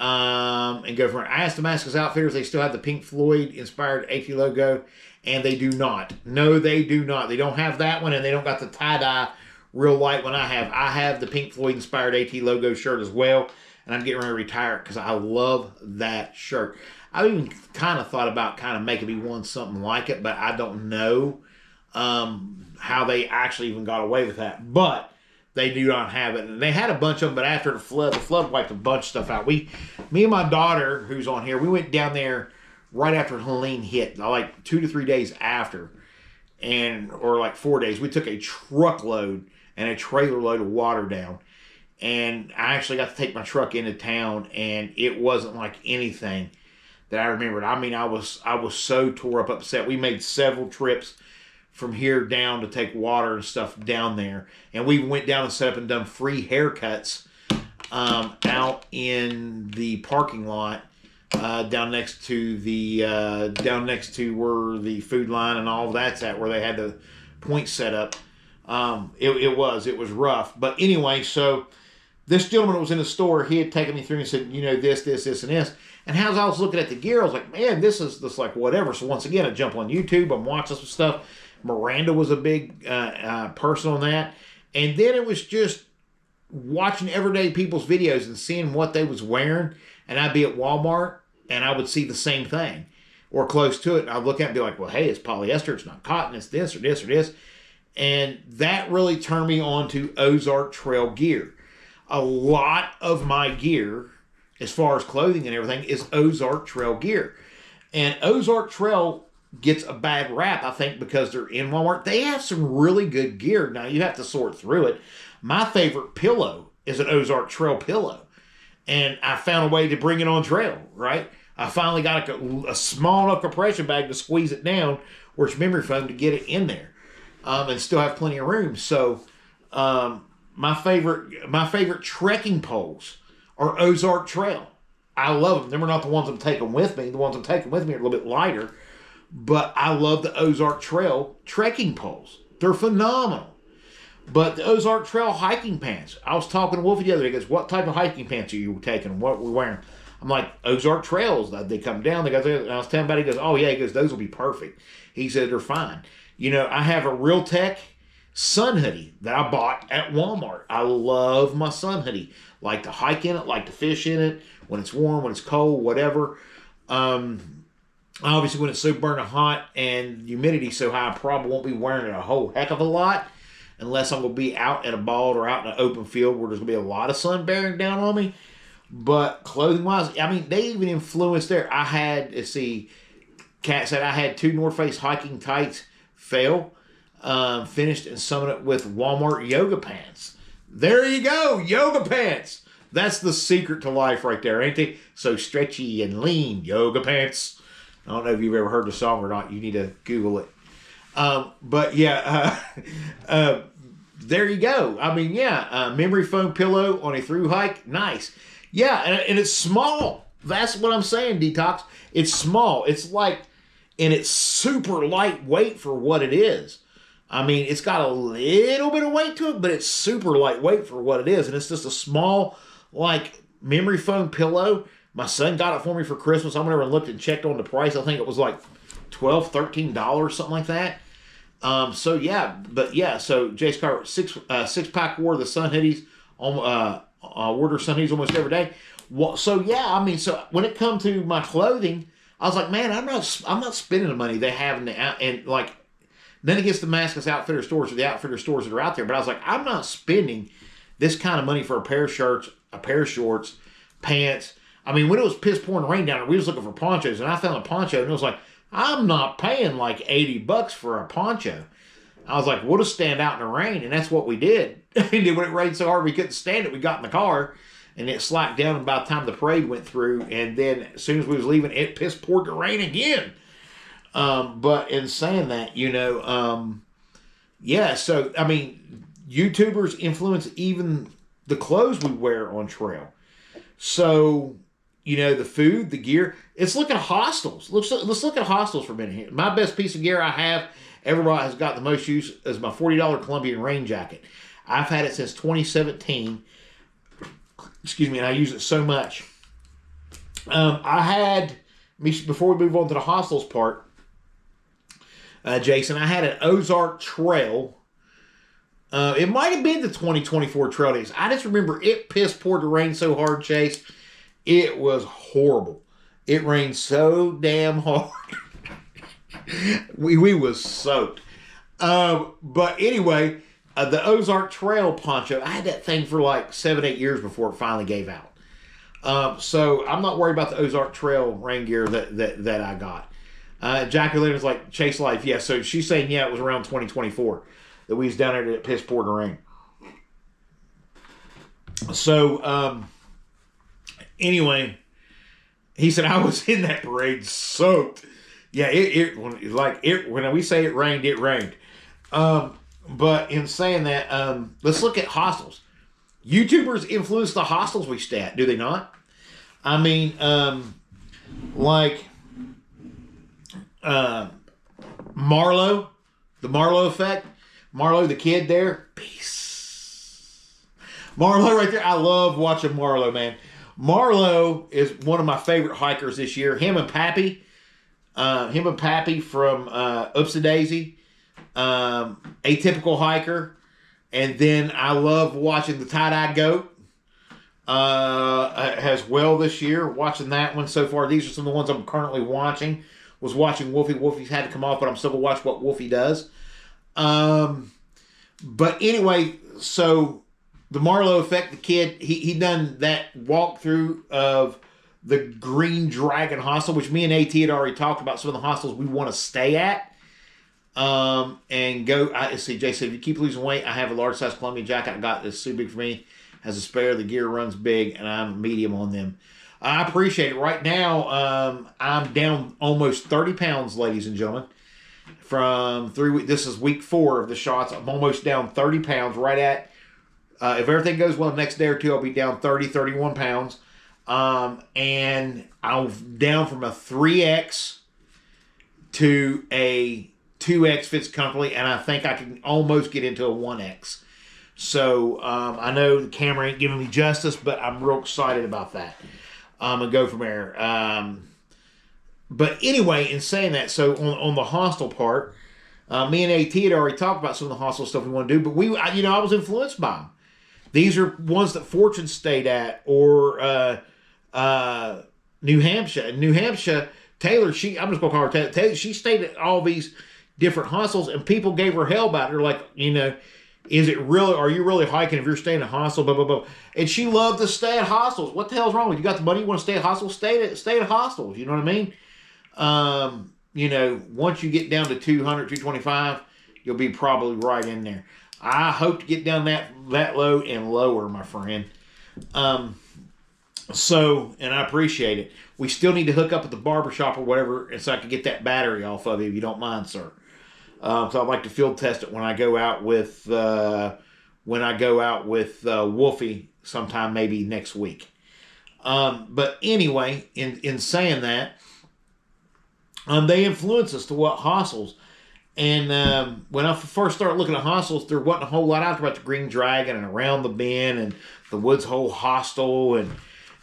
And go from it. I asked Damascus Outfitters, they still have the Pink Floyd inspired AT logo, and they do not. No, they do not. They don't have that one, and they don't got the tie-dye real light one I have. I have the Pink Floyd inspired AT logo shirt as well, and I'm getting ready to retire it because I love that shirt. I even kind of thought about kind of making me one something like it, but I don't know how they actually even got away with that. But they do not have it. And they had a bunch of them, but after the flood wiped a bunch of stuff out. Me and my daughter, who's on here, we went down there right after Helene hit, like 2 to 3 days after, or like 4 days. We took a truckload and a trailer load of water down. And I actually got to take my truck into town, and it wasn't like anything that I remembered. I mean, I was so tore up, upset. We made several trips from here down to take water and stuff down there. And we went down and set up and done free haircuts out in the parking lot down next to where the food line and all of that's at, where they had the points set up. It was rough. But anyway, so this gentleman that was in the store, he had taken me through and said, this, and this. And as I was looking at the gear, I was like, man, this is just like whatever. So once again, I jump on YouTube, I'm watching some stuff. Miranda was a big person on that. And then it was just watching everyday people's videos and seeing what they was wearing. And I'd be at Walmart and I would see the same thing or close to it. And I'd look at it and be like, well, hey, it's polyester. It's not cotton. It's this or this or this. And that really turned me on to Ozark Trail gear. A lot of my gear, as far as clothing and everything, is Ozark Trail gear. And Ozark Trail gets a bad rap, I think, because they're in Walmart. They have some really good gear. Now, you have to sort through it. My favorite pillow is an Ozark Trail pillow. And I found a way to bring it on trail, right? I finally got a small enough compression bag to squeeze it down where it's memory foam to get it in there, and still have plenty of room. So, my favorite trekking poles are Ozark Trail. I love them. Them are not the ones I'm taking with me. The ones I'm taking with me are a little bit lighter, but I love the Ozark Trail trekking poles. They're phenomenal. But the Ozark Trail hiking pants, I was talking to Wolfie the other day. He goes, what type of hiking pants are you taking? What we're wearing? I'm like, Ozark Trails. They come down. They go there. And I was telling him about it. He goes, oh, yeah. He goes, those will be perfect. He said, they're fine. You know, I have a Real Tech sun hoodie that I bought at Walmart. I love my sun hoodie. Like to hike in it, like to fish in it, when it's warm, when it's cold, whatever. Obviously, when it's so burning hot and humidity so high, I probably won't be wearing it a whole heck of a lot unless I'm going to be out at a bald or out in an open field where there's going to be a lot of sun bearing down on me. But clothing-wise, I mean, they even influenced there. I had, let's see, Kat said I had 2 North Face hiking tights fail. Finished and summed it with Walmart yoga pants. There you go, yoga pants. That's the secret to life right there, ain't they? So stretchy and lean, yoga pants. I don't know if you've ever heard the song or not. You need to Google it. But yeah, there you go. I mean, yeah, memory foam pillow on a through hike, nice. Yeah, and it's small. That's what I'm saying, Detox. It's small. It's like, and it's super lightweight for what it is. I mean, it's got a little bit of weight to it, but it's super lightweight for what it is. And it's just a small, like, memory foam pillow. My son got it for me for Christmas. I went over and looked and checked on the price. I think it was like $12, $13, something like that. So, yeah. But, yeah, so Jay Scott, six-pack wore the sun hoodies. Wore their sun hoodies almost every day. Well, so, yeah, I mean, so when it comes to my clothing, I was like, man, I'm not spending the money they have in the and like, then it gets the Damascus Outfitter stores or the Outfitter stores that are out there. But I was like, I'm not spending this kind of money for a pair of shirts, a pair of shorts, pants. I mean, when it was piss pouring rain down there, we was looking for ponchos, and I found a poncho, and it was like, I'm not paying like $80 for a poncho. I was like, we'll just stand out in the rain, and that's what we did. And then when it rained so hard we couldn't stand it, we got in the car, and it slacked down. And by the time the parade went through, and then as soon as we was leaving, it piss poured to rain again. But in saying that, you know, yeah, so, I mean, YouTubers influence even the clothes we wear on trail. So, you know, the food, the gear. Let's look at hostels. Let's look at hostels for a minute here. My best piece of gear I have, everybody has got the most use, is my $40 Colombian rain jacket. I've had it since 2017. Excuse me, and I use it so much. Before we move on to the hostels part, Jason, I had an Ozark Trail. It might have been the 2024 trail days. I just remember it poured the rain so hard, Chase. It was horrible. It rained so damn hard. we was soaked. But anyway, the Ozark Trail poncho, I had that thing for like 7-8 years before it finally gave out. So I'm not worried about the Ozark Trail rain gear that I got. Jackie Leonard's like, Chase Life. Yeah, so she's saying, yeah, it was around 2024 that we was down there at piss pouring rain. So, anyway, he said, I was in that parade soaked. Yeah, when we say it rained, it rained. But in saying that, let's look at hostels. YouTubers influence the hostels we stay at, do they not? I mean, Marlo, the Marlo effect. Marlo, the kid there. Peace. Marlo right there. I love watching Marlo, man. Marlo is one of my favorite hikers this year. Him and Pappy from Oopsie Daisy. Atypical hiker. And then I love watching the Tie-Dye Goat as well this year. Watching that one so far. These are some of the ones I'm currently watching. Was watching Wolfie. Wolfie's had to come off, but I'm still going to watch what Wolfie does. But anyway, so the Marlo effect, the kid, he done that walkthrough of the Green Dragon hostel, which me and AT had already talked about some of the hostels we want to stay at. And go, Jay said, if you keep losing weight, I have a large size Colombian jacket I got that's too big for me. Has a spare, the gear runs big, and I'm medium on them. I appreciate it. Right now, I'm down almost 30 pounds, ladies and gentlemen. From 3 weeks, this is week 4 of the shots. I'm almost down 30 pounds, right at, if everything goes well, the next day or two, I'll be down 30, 31 pounds. And I'm down from a 3X to a 2X fits comfortably, and I think I can almost get into a 1X. So I know the camera ain't giving me justice, but I'm real excited about that. And go from there. But anyway, in saying that, so on the hostel part, me and AT had already talked about some of the hostel stuff we want to do, but I was influenced by them. These are ones that Fortune stayed at, or New Hampshire. In New Hampshire, Taylor, I'm just going to call her Taylor, she stayed at all these different hostels, and people gave her hell about it. They're like, is it really, are you really hiking if you're staying at a hostel, blah, blah, blah. And she loved to stay at hostels. What the hell's wrong with you? You got the money, you want to stay at hostels, stay at hostels. You know what I mean? Once you get down to 200, 225, you'll be probably right in there. I hope to get down that low and lower, my friend. And I appreciate it. We still need to hook up at the barbershop or whatever, and so I can get that battery off of you, if you don't mind, sir. So I'd like to field test it when I go out with Wolfie sometime maybe next week. But anyway, in saying that, they influence us to what hostels. And when I first started looking at hostels, there wasn't a whole lot out there about the Green Dragon and Around the Bend and the Woods Hole Hostel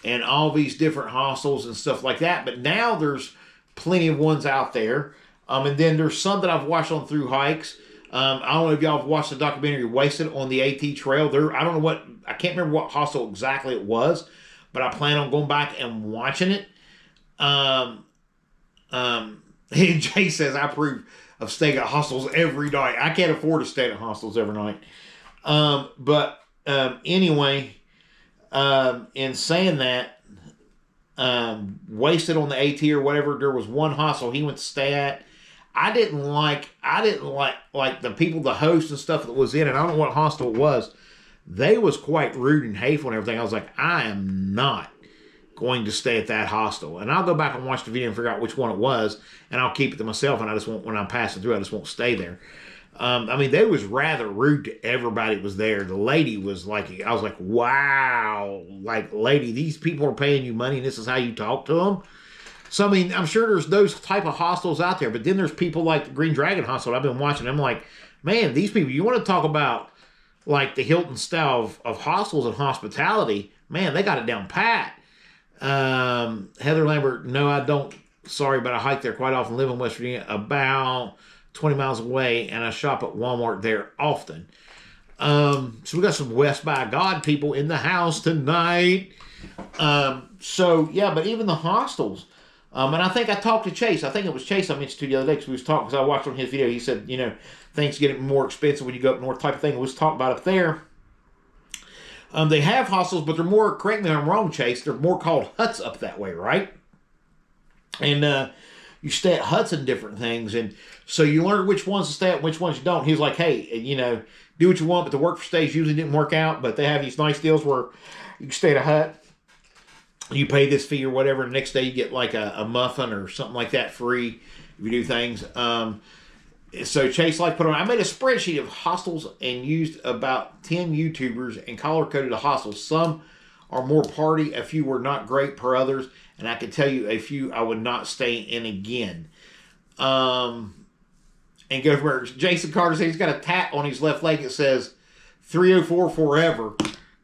and all these different hostels and stuff like that. But now there's plenty of ones out there. And then there's some that I've watched on through hikes. I don't know if y'all have watched the documentary Wasted on the AT Trail. I can't remember what hostel exactly it was, but I plan on going back and watching it. Jay says, I approve of staying at hostels every night. I can't afford to stay at hostels every night. Anyway, in saying that, Wasted on the AT or whatever, there was one hostel he went to stay at. I didn't like the people, the host and stuff that was in it. I don't know what hostel it was. They was quite rude and hateful and everything. I was like, I am not going to stay at that hostel. And I'll go back and watch the video and figure out which one it was, and I'll keep it to myself, and I just won't, when I'm passing through, I just won't stay there. They was rather rude to everybody that was there. The lady was like, I was like, wow, like, lady, these people are paying you money and this is how you talk to them? So, I'm sure there's those type of hostels out there, but then there's people like the Green Dragon Hostel. I've been watching. I'm like, man, these people, you want to talk about like the Hilton style of hostels and hospitality, man, they got it down pat. Heather Lambert, no, I don't. Sorry, but I hike there quite often. Live in West Virginia, about 20 miles away, and I shop at Walmart there often. So we got some West by God people in the house tonight. But even the hostels. And I think I talked to Chase. I think it was Chase I mentioned to the other day because we was talking, because I watched on his video. He said, things get more expensive when you go up north type of thing. We was talking about up there. They have hostels, but they're more, correct me if I'm wrong, Chase, they're more called huts up that way, right? And you stay at huts and different things. And so you learn which ones to stay at and which ones you don't. He was like, hey, do what you want, but the work for stays usually didn't work out. But they have these nice deals where you can stay at a hut. You pay this fee or whatever, and the next day you get like a muffin or something like that free if you do things. So Chase put on, I made a spreadsheet of hostels and used about 10 YouTubers and color-coded the hostels. Some are more party, a few were not great per others, and I can tell you a few I would not stay in again. And go from where Jason Carter says he's got a tat on his left leg that says 304 forever.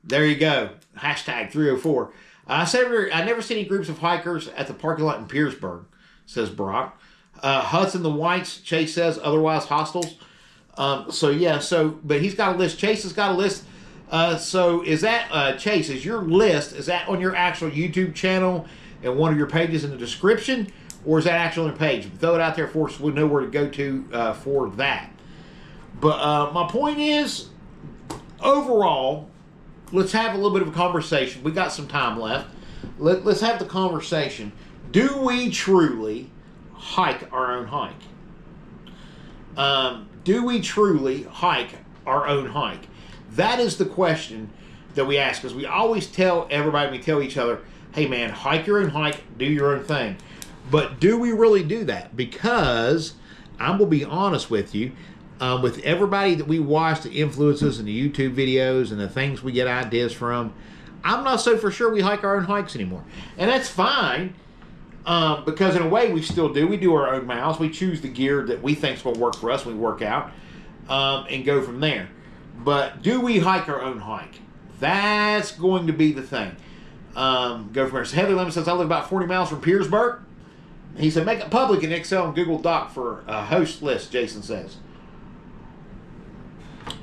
There you go. Hashtag 304. I never see any groups of hikers at the parking lot in Pearsburg, says Brock. Huts in the Whites, Chase says, otherwise hostels. But he's got a list. Chase has got a list. So is that, Chase, is your list, is that on your actual YouTube channel and one of your pages in the description? Or is that actually on your page? Throw it out there for us. We'll know where to go to for that. But my point is, overall, let's have a little bit of a conversation. We got some time left. Let's have the conversation. Do we truly hike our own hike? Do we truly hike our own hike? That is the question that we ask, because we always tell everybody, we tell each other, hey man, hike your own hike, do your own thing. But do we really do that? Because I'm going to be honest with you, with everybody that we watch, the influences and the YouTube videos and the things we get ideas from, I'm not so for sure we hike our own hikes anymore. And that's fine, because in a way we still do. We do our own miles. We choose the gear that we think is going to work for us when we work out, and go from there. But do we hike our own hike? That's going to be the thing. Go from there. So Heather Lemon says, I live about 40 miles from Petersburg. He said, make it public in Excel and Google Doc for a host list, Jason says.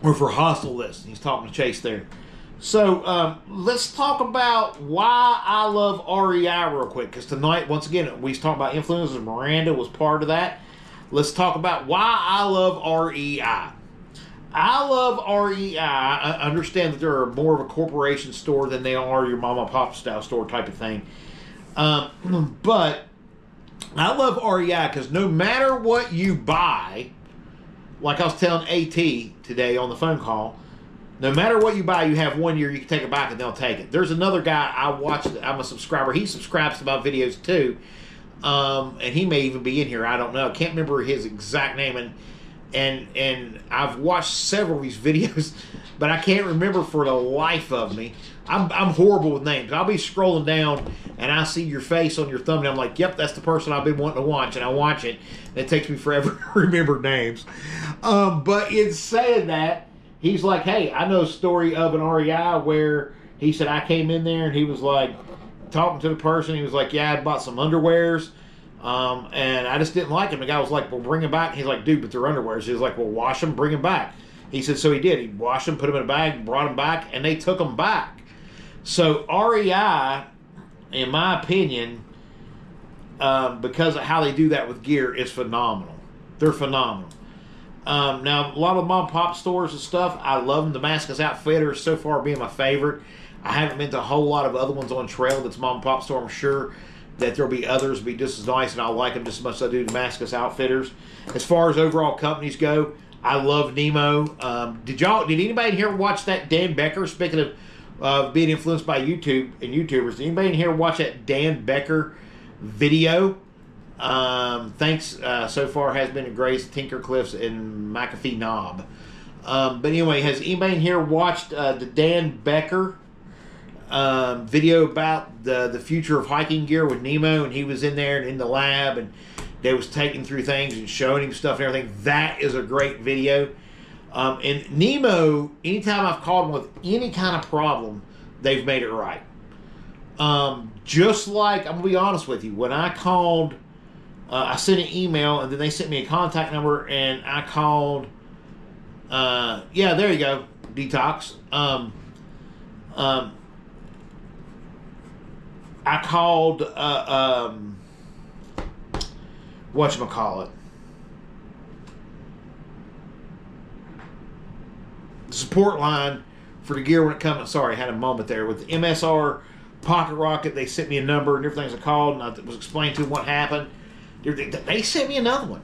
Or for hostel list. He's talking to Chase there. So let's talk about why I love REI real quick. Because tonight, once again, we talked about influencers. Miranda was part of that. Let's talk about why I love REI. I love REI. I understand that they're more of a corporation store than they are your mom and pop style store type of thing. But I love REI because no matter what you buy, like I was telling AT today on the phone call, no matter what you buy, you have 1 year, you can take it back and they'll take it. There's another guy I watch, I'm a subscriber. He subscribes to my videos too. And he may even be in here. I don't know. I can't remember his exact name. And I've watched several of these videos, but I can't remember for the life of me. I'm horrible with names. I'll be scrolling down and I see your face on your thumbnail. I'm like, yep, that's the person I've been wanting to watch, and I watch it. And it takes me forever to remember names. But in saying that, he's like, hey, I know a story of an REI where he said I came in there and he was like talking to the person. He was like, yeah, I bought some underwears. And I just didn't like him. The guy was like, well, bring them back. And he's like, dude, but they're underwears. He was like, well, wash them, bring them back. He said, so he did. He washed them, put them in a bag, brought them back, and they took them back. So REI, in my opinion, because of how they do that with gear, is phenomenal. They're phenomenal. Now, a lot of mom and pop stores and stuff, I love them. Damascus Outfitters so far being my favorite. I haven't been to a whole lot of other ones on trail that's mom and pop store. I'm sure that there'll be others be just as nice, and I'll like them just as much as I do Damascus Outfitters. As far as overall companies go, I love Nemo. Did anybody in here watch that Dan Becker? Speaking of being influenced by YouTube and YouTubers, did anybody in here watch that Dan Becker video? Thanks so far has been a Grace, Tinker Cliffs, and McAfee Knob. But anyway, has anybody in here watched the Dan Becker video about the future of hiking gear with Nemo? And he was in there and in the lab, and they was taking through things and showing him stuff and everything. That is a great video. And Nemo, anytime I've called them with any kind of problem, they've made it right. Just like, I'm going to be honest with you, when I called, I sent an email and then they sent me a contact number and I called, yeah, there you go, Detox. I called, whatchamacallit, the support line for the gear when it comes. Sorry, I had a moment there with the MSR Pocket Rocket. They sent me a number and different things I called, and I was explaining to them what happened. They sent me another one.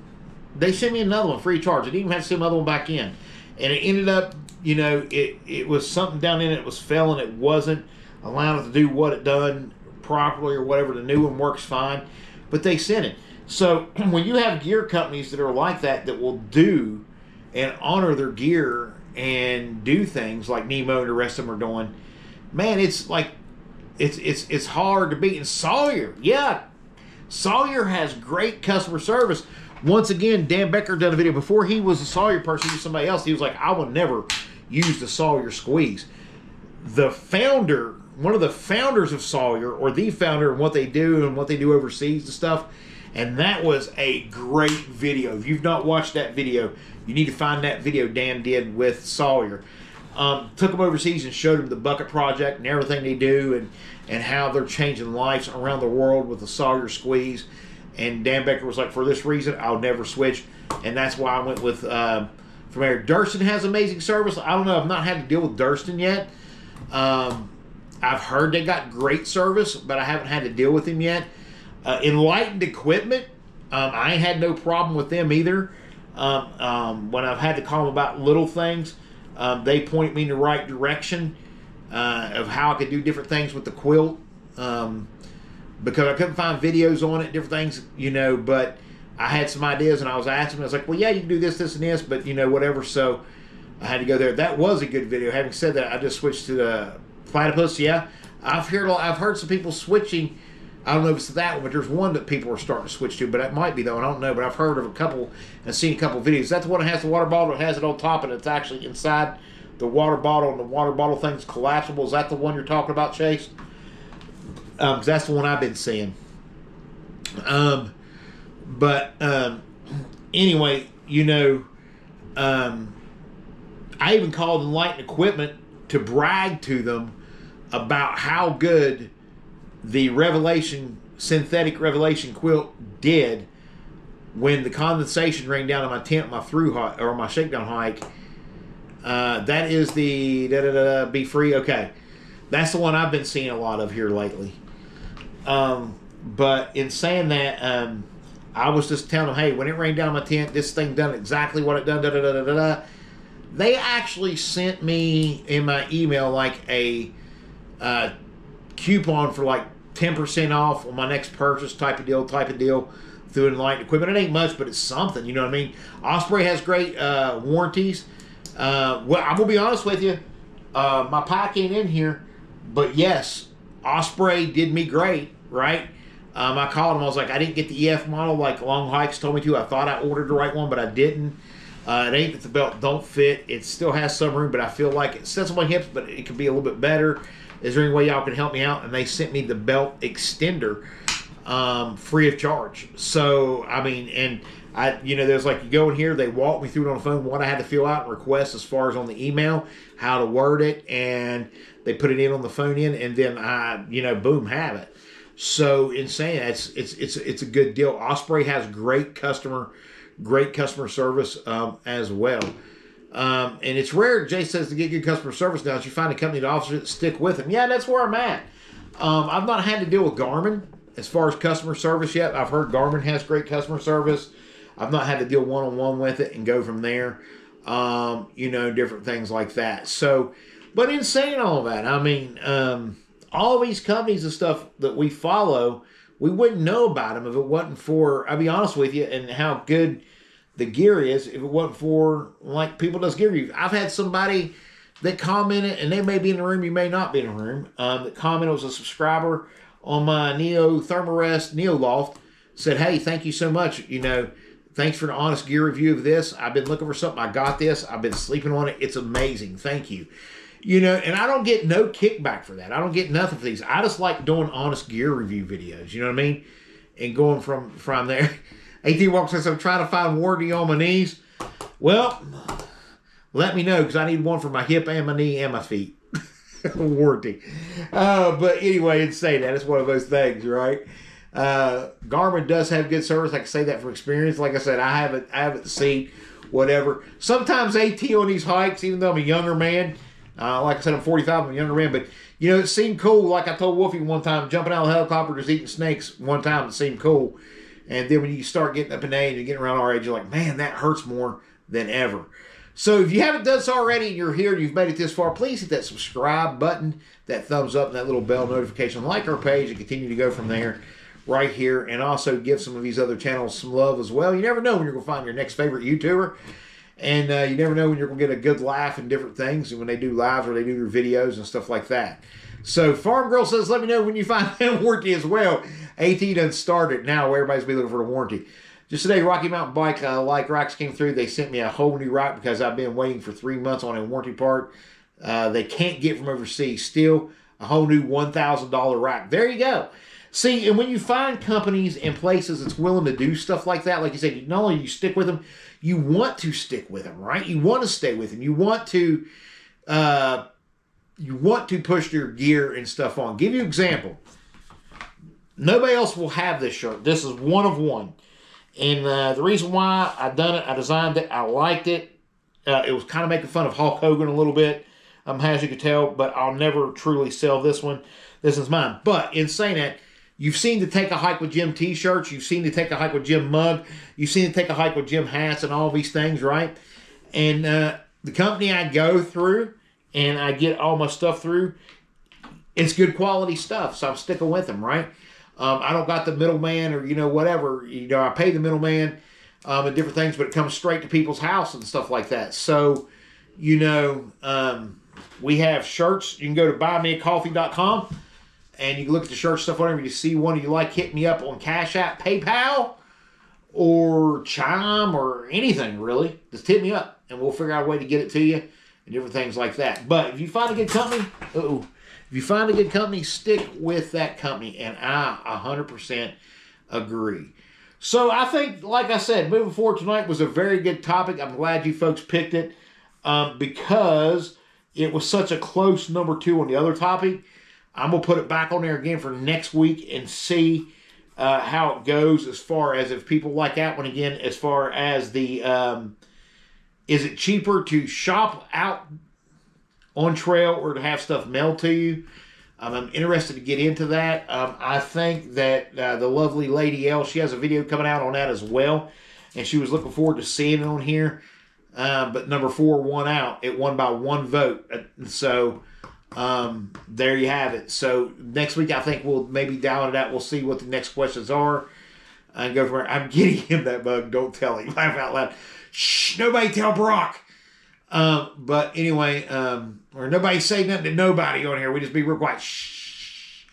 They sent me another one free of charge. I didn't even have to send another one back in, and it ended up, you know, it was something down in it. It was failing. It wasn't allowing it to do what it done properly or whatever. The new one works fine, but they sent it. So when you have gear companies that are like that will do and honor their gear and do things like Nemo and the rest of them are doing, man, it's like it's hard to beat. And Sawyer, yeah, Sawyer has great customer service. Once again, Dan Becker done a video before he was a Sawyer person. He was somebody else. He was like, I will never use the Sawyer squeeze. The founder, one of the founders of Sawyer, or the founder, and what they do and what they do overseas and stuff. And that was a great video. If you've not watched that video, you need to find that video Dan did with Sawyer. Took them overseas and showed them the bucket project and everything they do, and how they're changing lives around the world with the Sawyer squeeze. And Dan Becker was like, for this reason, I'll never switch. And that's why I went with from there. Durston has amazing service. I don't know. I've not had to deal with Durston yet. I've heard they got great service, but I haven't had to deal with him yet. Enlightened Equipment, I ain't had no problem with them either. When I've had to call them about little things, they point me in the right direction of how I could do different things with the quilt because I couldn't find videos on it, different things, you know, but I had some ideas and I was asking, I was like, well, yeah, you can do this, this, and this, but, you know, whatever. So I had to go there. That was a good video. Having said that, I just switched to the platypus. Yeah, I've heard some people switching. I don't know if it's that one, but there's one that people are starting to switch to, but it might be though. I don't know, but I've heard of a couple and seen a couple videos. That's the one that has the water bottle. It has it on top, and it's actually inside the water bottle, and the water bottle thing's collapsible. Is that the one you're talking about, Chase? Because that's the one I've been seeing. Anyway, you know, I even called Enlightened Equipment to brag to them about how good the synthetic Revelation quilt did when the condensation rained down on my tent, my my shakedown hike. That is the Be Free. Okay, that's the one I've been seeing a lot of here lately. But in saying that, I was just telling them, hey, when it rained down on my tent, this thing done exactly what it done. They actually sent me in my email like a coupon for like 10% off on my next purchase type of deal through Enlightened Equipment. It ain't much, but it's something, you know what I mean? Osprey has great warranties. Well, I'm gonna be honest with you, my pack ain't in here, but yes, Osprey did me great, right? I called them, I was like, I didn't get the EF model like Long Hikes told me to. I thought I ordered the right one, but I didn't. It ain't that the belt don't fit. It still has some room, but I feel like it sits on my hips, but it could be a little bit better. Is there any way y'all can help me out? And they sent me the belt extender free of charge. So, I mean, and there's like, you go in here, they walk me through it on the phone, what I had to fill out and request as far as on the email, how to word it, and they put it in on the phone and then I, boom, have it. So in saying that, it's a good deal. Osprey has great customer service as well. And it's rare, Jay says, to get good customer service now. If you find a company that offers it, stick with them. Yeah, that's where I'm at. I've not had to deal with Garmin as far as customer service yet. I've heard Garmin has great customer service. I've not had to deal one-on-one with it and go from there. Different things like that. So, but in saying all that, I mean, all these companies and stuff that we follow, we wouldn't know about them if it wasn't for, I'll be honest with you, and how good the gear is, if it wasn't for, like, people does gear reviews. I've had somebody that commented, and they may be in the room, you may not be in the room, that commented, was a subscriber on my Neo Thermarest Neo Loft, said, hey, thank you so much, thanks for the honest gear review of this. I've been looking for something, I got this, I've been sleeping on it, it's amazing, thank you. And I don't get no kickback for that. I don't get nothing for these. I just like doing honest gear review videos, you know what I mean? And going from there. AT Walk says, I'm trying to find warranty on my knees. Well, let me know, because I need one for my hip and my knee and my feet. Warranty. But anyway, and say that, it's one of those things, right? Garmin does have good service. I can say that from experience. Like I said, I haven't seen whatever. Sometimes AT on these hikes, even though I'm a younger man, like I said, I'm 45, I'm a younger man, but, it seemed cool. Like I told Wolfie one time, jumping out of a helicopter, just eating snakes one time, it seemed cool. And then when you start getting up in age and getting around our age, you're like, man, that hurts more than ever. So if you haven't done so already and you're here and you've made it this far, please hit that subscribe button, that thumbs up, and that little bell notification. Like our page and continue to go from there right here. And also give some of these other channels some love as well. You never know when you're going to find your next favorite YouTuber. And you never know when you're going to get a good laugh and different things when they do lives or they do their videos and stuff like that. So Farm Girl says, let me know when you find that warranty as well. AT done started now. Everybody's been looking for a warranty. Just today, Rocky Mountain Bike like racks came through. They sent me a whole new rack because I've been waiting for 3 months on a warranty part. They can't get from overseas. Still, a whole new $1,000 rack. There you go. See, and when you find companies and places that's willing to do stuff like that, like you said, not only you stick with them, you want to stick with them, right? You want to stay with them. You want to push your gear and stuff on. Give you an example. Nobody else will have this shirt. This is one of one. And the reason why I done it, I designed it, I liked it. It was kind of making fun of Hulk Hogan a little bit, as you can tell, but I'll never truly sell this one. This is mine. But in saying that, you've seen the Take a Hike with Jim t-shirts. You've seen the Take a Hike with Jim mug. You've seen the Take a Hike with Jim hats and all these things, right? And the company I go through and I get all my stuff through, it's good quality stuff, so I'm sticking with them, right? I don't got the middleman or, whatever. I pay the middleman and different things, but it comes straight to people's house and stuff like that. So, we have shirts. You can go to buymeacoffee.com and you can look at the shirt stuff, whatever. You see one you like, hit me up on Cash App, PayPal, or Chime, or anything, really. Just hit me up and we'll figure out a way to get it to you and different things like that. But if you find a good company, stick with that company, and I 100% agree. So I think, like I said, moving forward tonight was a very good topic. I'm glad you folks picked it because it was such a close number 2 on the other topic. I'm going to put it back on there again for next week and see how it goes as far as if people like that one again, as far as the, is it cheaper to shop out on trail or to have stuff mailed to you? I'm interested to get into that. I think that the lovely Lady L, she has a video coming out on that as well, and she was looking forward to seeing it on here. But number 4 won out. It won by 1 vote. So there you have it. So next week I think we'll maybe dial it out. We'll see what the next questions are and go from there. I'm getting him that bug. Don't tell him. Laugh out loud. Shh! Nobody tell Brock. But anyway, or nobody say nothing to nobody on here. We just be real quiet. Shh.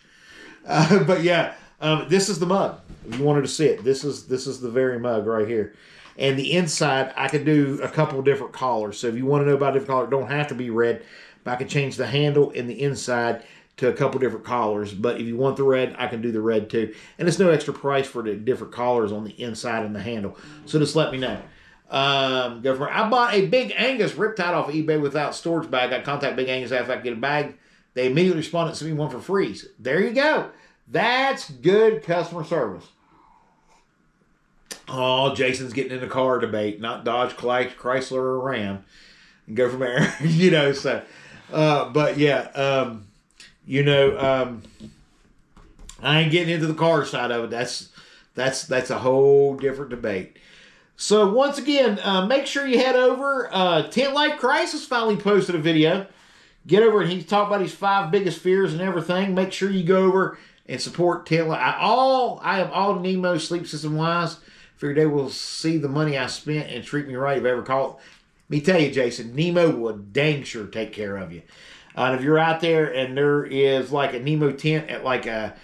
But yeah, this is the mug. If you wanted to see it, this is the very mug right here. And the inside, I could do a couple different collars. So if you want to know about a different color, it don't have to be red. But I can change the handle and the inside to a couple different collars. But if you want the red, I can do the red too. And it's no extra price for the different collars on the inside and the handle. So just let me know. Go from I bought a Big Angus Riptide off of eBay without storage bag. I contact Big Angus after I get a bag. They immediately responded and sent me one for free. There you go. That's good customer service. Oh, Jason's getting in the car debate, not Dodge, Chrysler, or Ram, and go from there. So, but yeah, I ain't getting into the car side of it. That's a whole different debate. So once again, make sure you head over. Tent Life Crisis finally posted a video. Get over and he's talking about his 5 biggest fears and everything. Make sure you go over and support Tent Life. I am all Nemo sleep system wise. Figured they will see the money I spent and treat me right if I ever call. Let me tell you, Jason, Nemo will dang sure take care of you. And if you're out there and there is like a Nemo tent at like a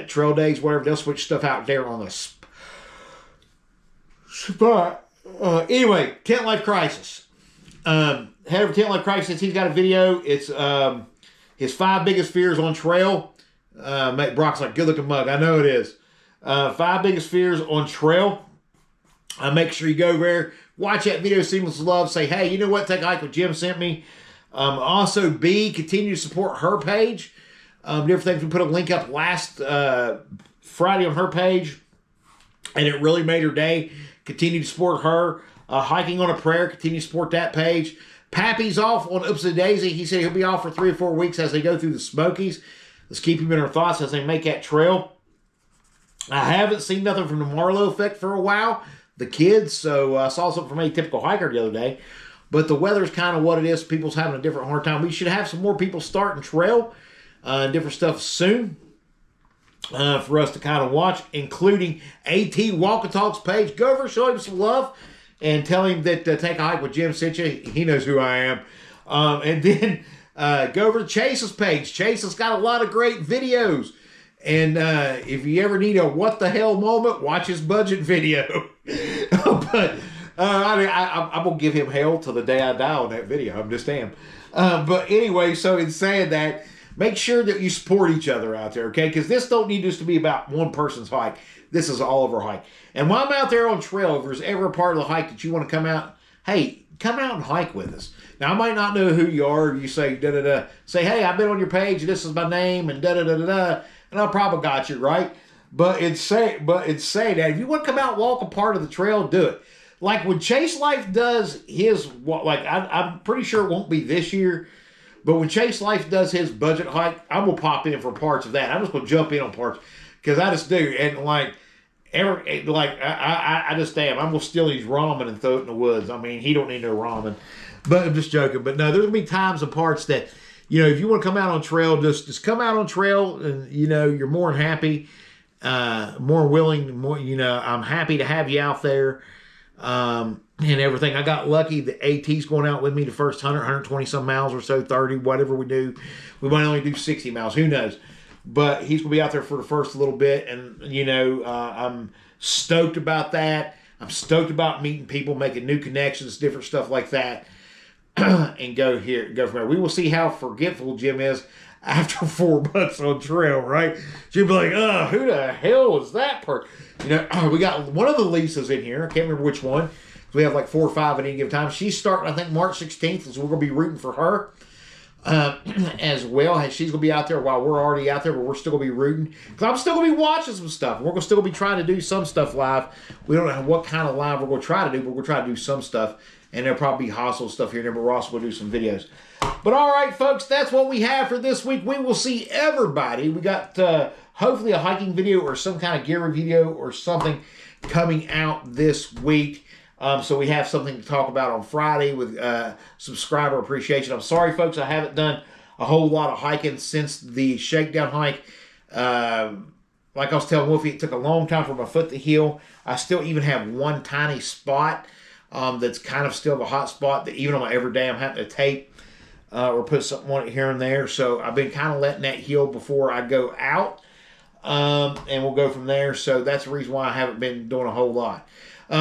trail days, whatever, they'll switch stuff out there on the spot. Anyway, Tent Life Crisis. Head over to Tent Life Crisis. He's got a video. It's his 5 biggest fears on trail. Brock's like, good looking mug. I know it is. 5 biggest fears on trail. Make sure you go there, watch that video, Seamless Love, say, hey, you know what? Take a hike with Jim sent me. Also, B, continue to support her page. Different things. We put a link up last Friday on her page, and it really made her day. Continue to support her. Hiking on a Prayer, continue to support that page. Pappy's off on Oopsie Daisy. He said he'll be off for 3 or 4 weeks as they go through the Smokies. Let's keep him in our thoughts as they make that trail. I haven't seen nothing from the Marlowe effect for a while, the kids, so I saw something from a typical hiker the other day. But the weather's kind of what it is. People's having a different hard time. We should have some more people starting trail and different stuff soon for us to kind of watch, including AT Walk and Talk's page. Go over, show him some love, and tell him that Take a Hike with Jim sent you. He knows who I am. And then go over to Chase's page. Chase has got a lot of great videos. And if you ever need a what the hell moment, watch his budget video. But I'm going to give him hell till the day I die on that video. I'm just am. But anyway, so in saying that, make sure that you support each other out there, okay? Because this don't need just to be about one person's hike. This is all of our hike. And while I'm out there on trail, if there's ever a part of the hike that you want to come out, hey, come out and hike with us. Now, I might not know who you are. You say, da-da-da. Say, hey, I've been on your page. This is my name, and da-da-da-da-da. And I probably got you, right? But it's saying that if you want to come out and walk a part of the trail, do it. Like when Chase Life does his, like I'm pretty sure it won't be this year, but when Chase Life does his budget hike, I'm going to pop in for parts of that. I'm just going to jump in on parts because I just do. And I just am. I'm going to steal his ramen and throw it in the woods. I mean, he don't need no ramen. But I'm just joking. But no, there's going to be times and parts that you know, if you want to come out on trail, just come out on trail, and you know, you're more than happy, more willing, more, you know, I'm happy to have you out there, and everything. I got lucky. The AT's going out with me the first 100, 120 some miles or so, 30, whatever we do. We might only do 60 miles, who knows? But he's going to be out there for the first little bit, and you know, I'm stoked about that. I'm stoked about meeting people, making new connections, different stuff like that, and go from there. We will see how forgetful Jim is after 4 months on trail, right? Jim be like, who the hell is that person? You know, we got one of the Lisas in here. I can't remember which one. We have like 4 or 5 at any given time. She's starting, I think, March 16th, so we're going to be rooting for her as well. She's going to be out there while we're already out there, but we're still going to be rooting. Because I'm still going to be watching some stuff. We're going to still be trying to do some stuff live. We don't know what kind of live we're going to try to do, but we're going to try to do some stuff. And there'll probably be hostile stuff here and there, but we're also going to do some videos. But all right, folks, that's what we have for this week. We will see everybody. We got hopefully a hiking video or some kind of gear video or something coming out this week. So we have something to talk about on Friday with subscriber appreciation. I'm sorry, folks, I haven't done a whole lot of hiking since the shakedown hike. Like I was telling Wolfie, it took a long time for my foot to heal. I still even have one tiny spot that's kind of still a hot spot that even on my everyday I'm having to tape or put something on it here and there. So I've been kind of letting that heal before I go out, and we'll go from there. So that's the reason why I haven't been doing a whole lot.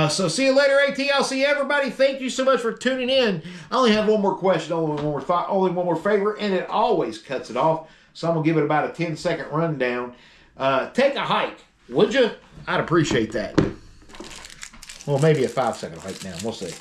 So see you later, AT. I'll see everybody. Thank you so much for tuning in. I only have one more question, only one more thought, only one more favor, and it always cuts it off. So I'm going to give it about a 10-second rundown. Take a hike, would you? I'd appreciate that. Well, maybe a 5-second hike now. We'll see.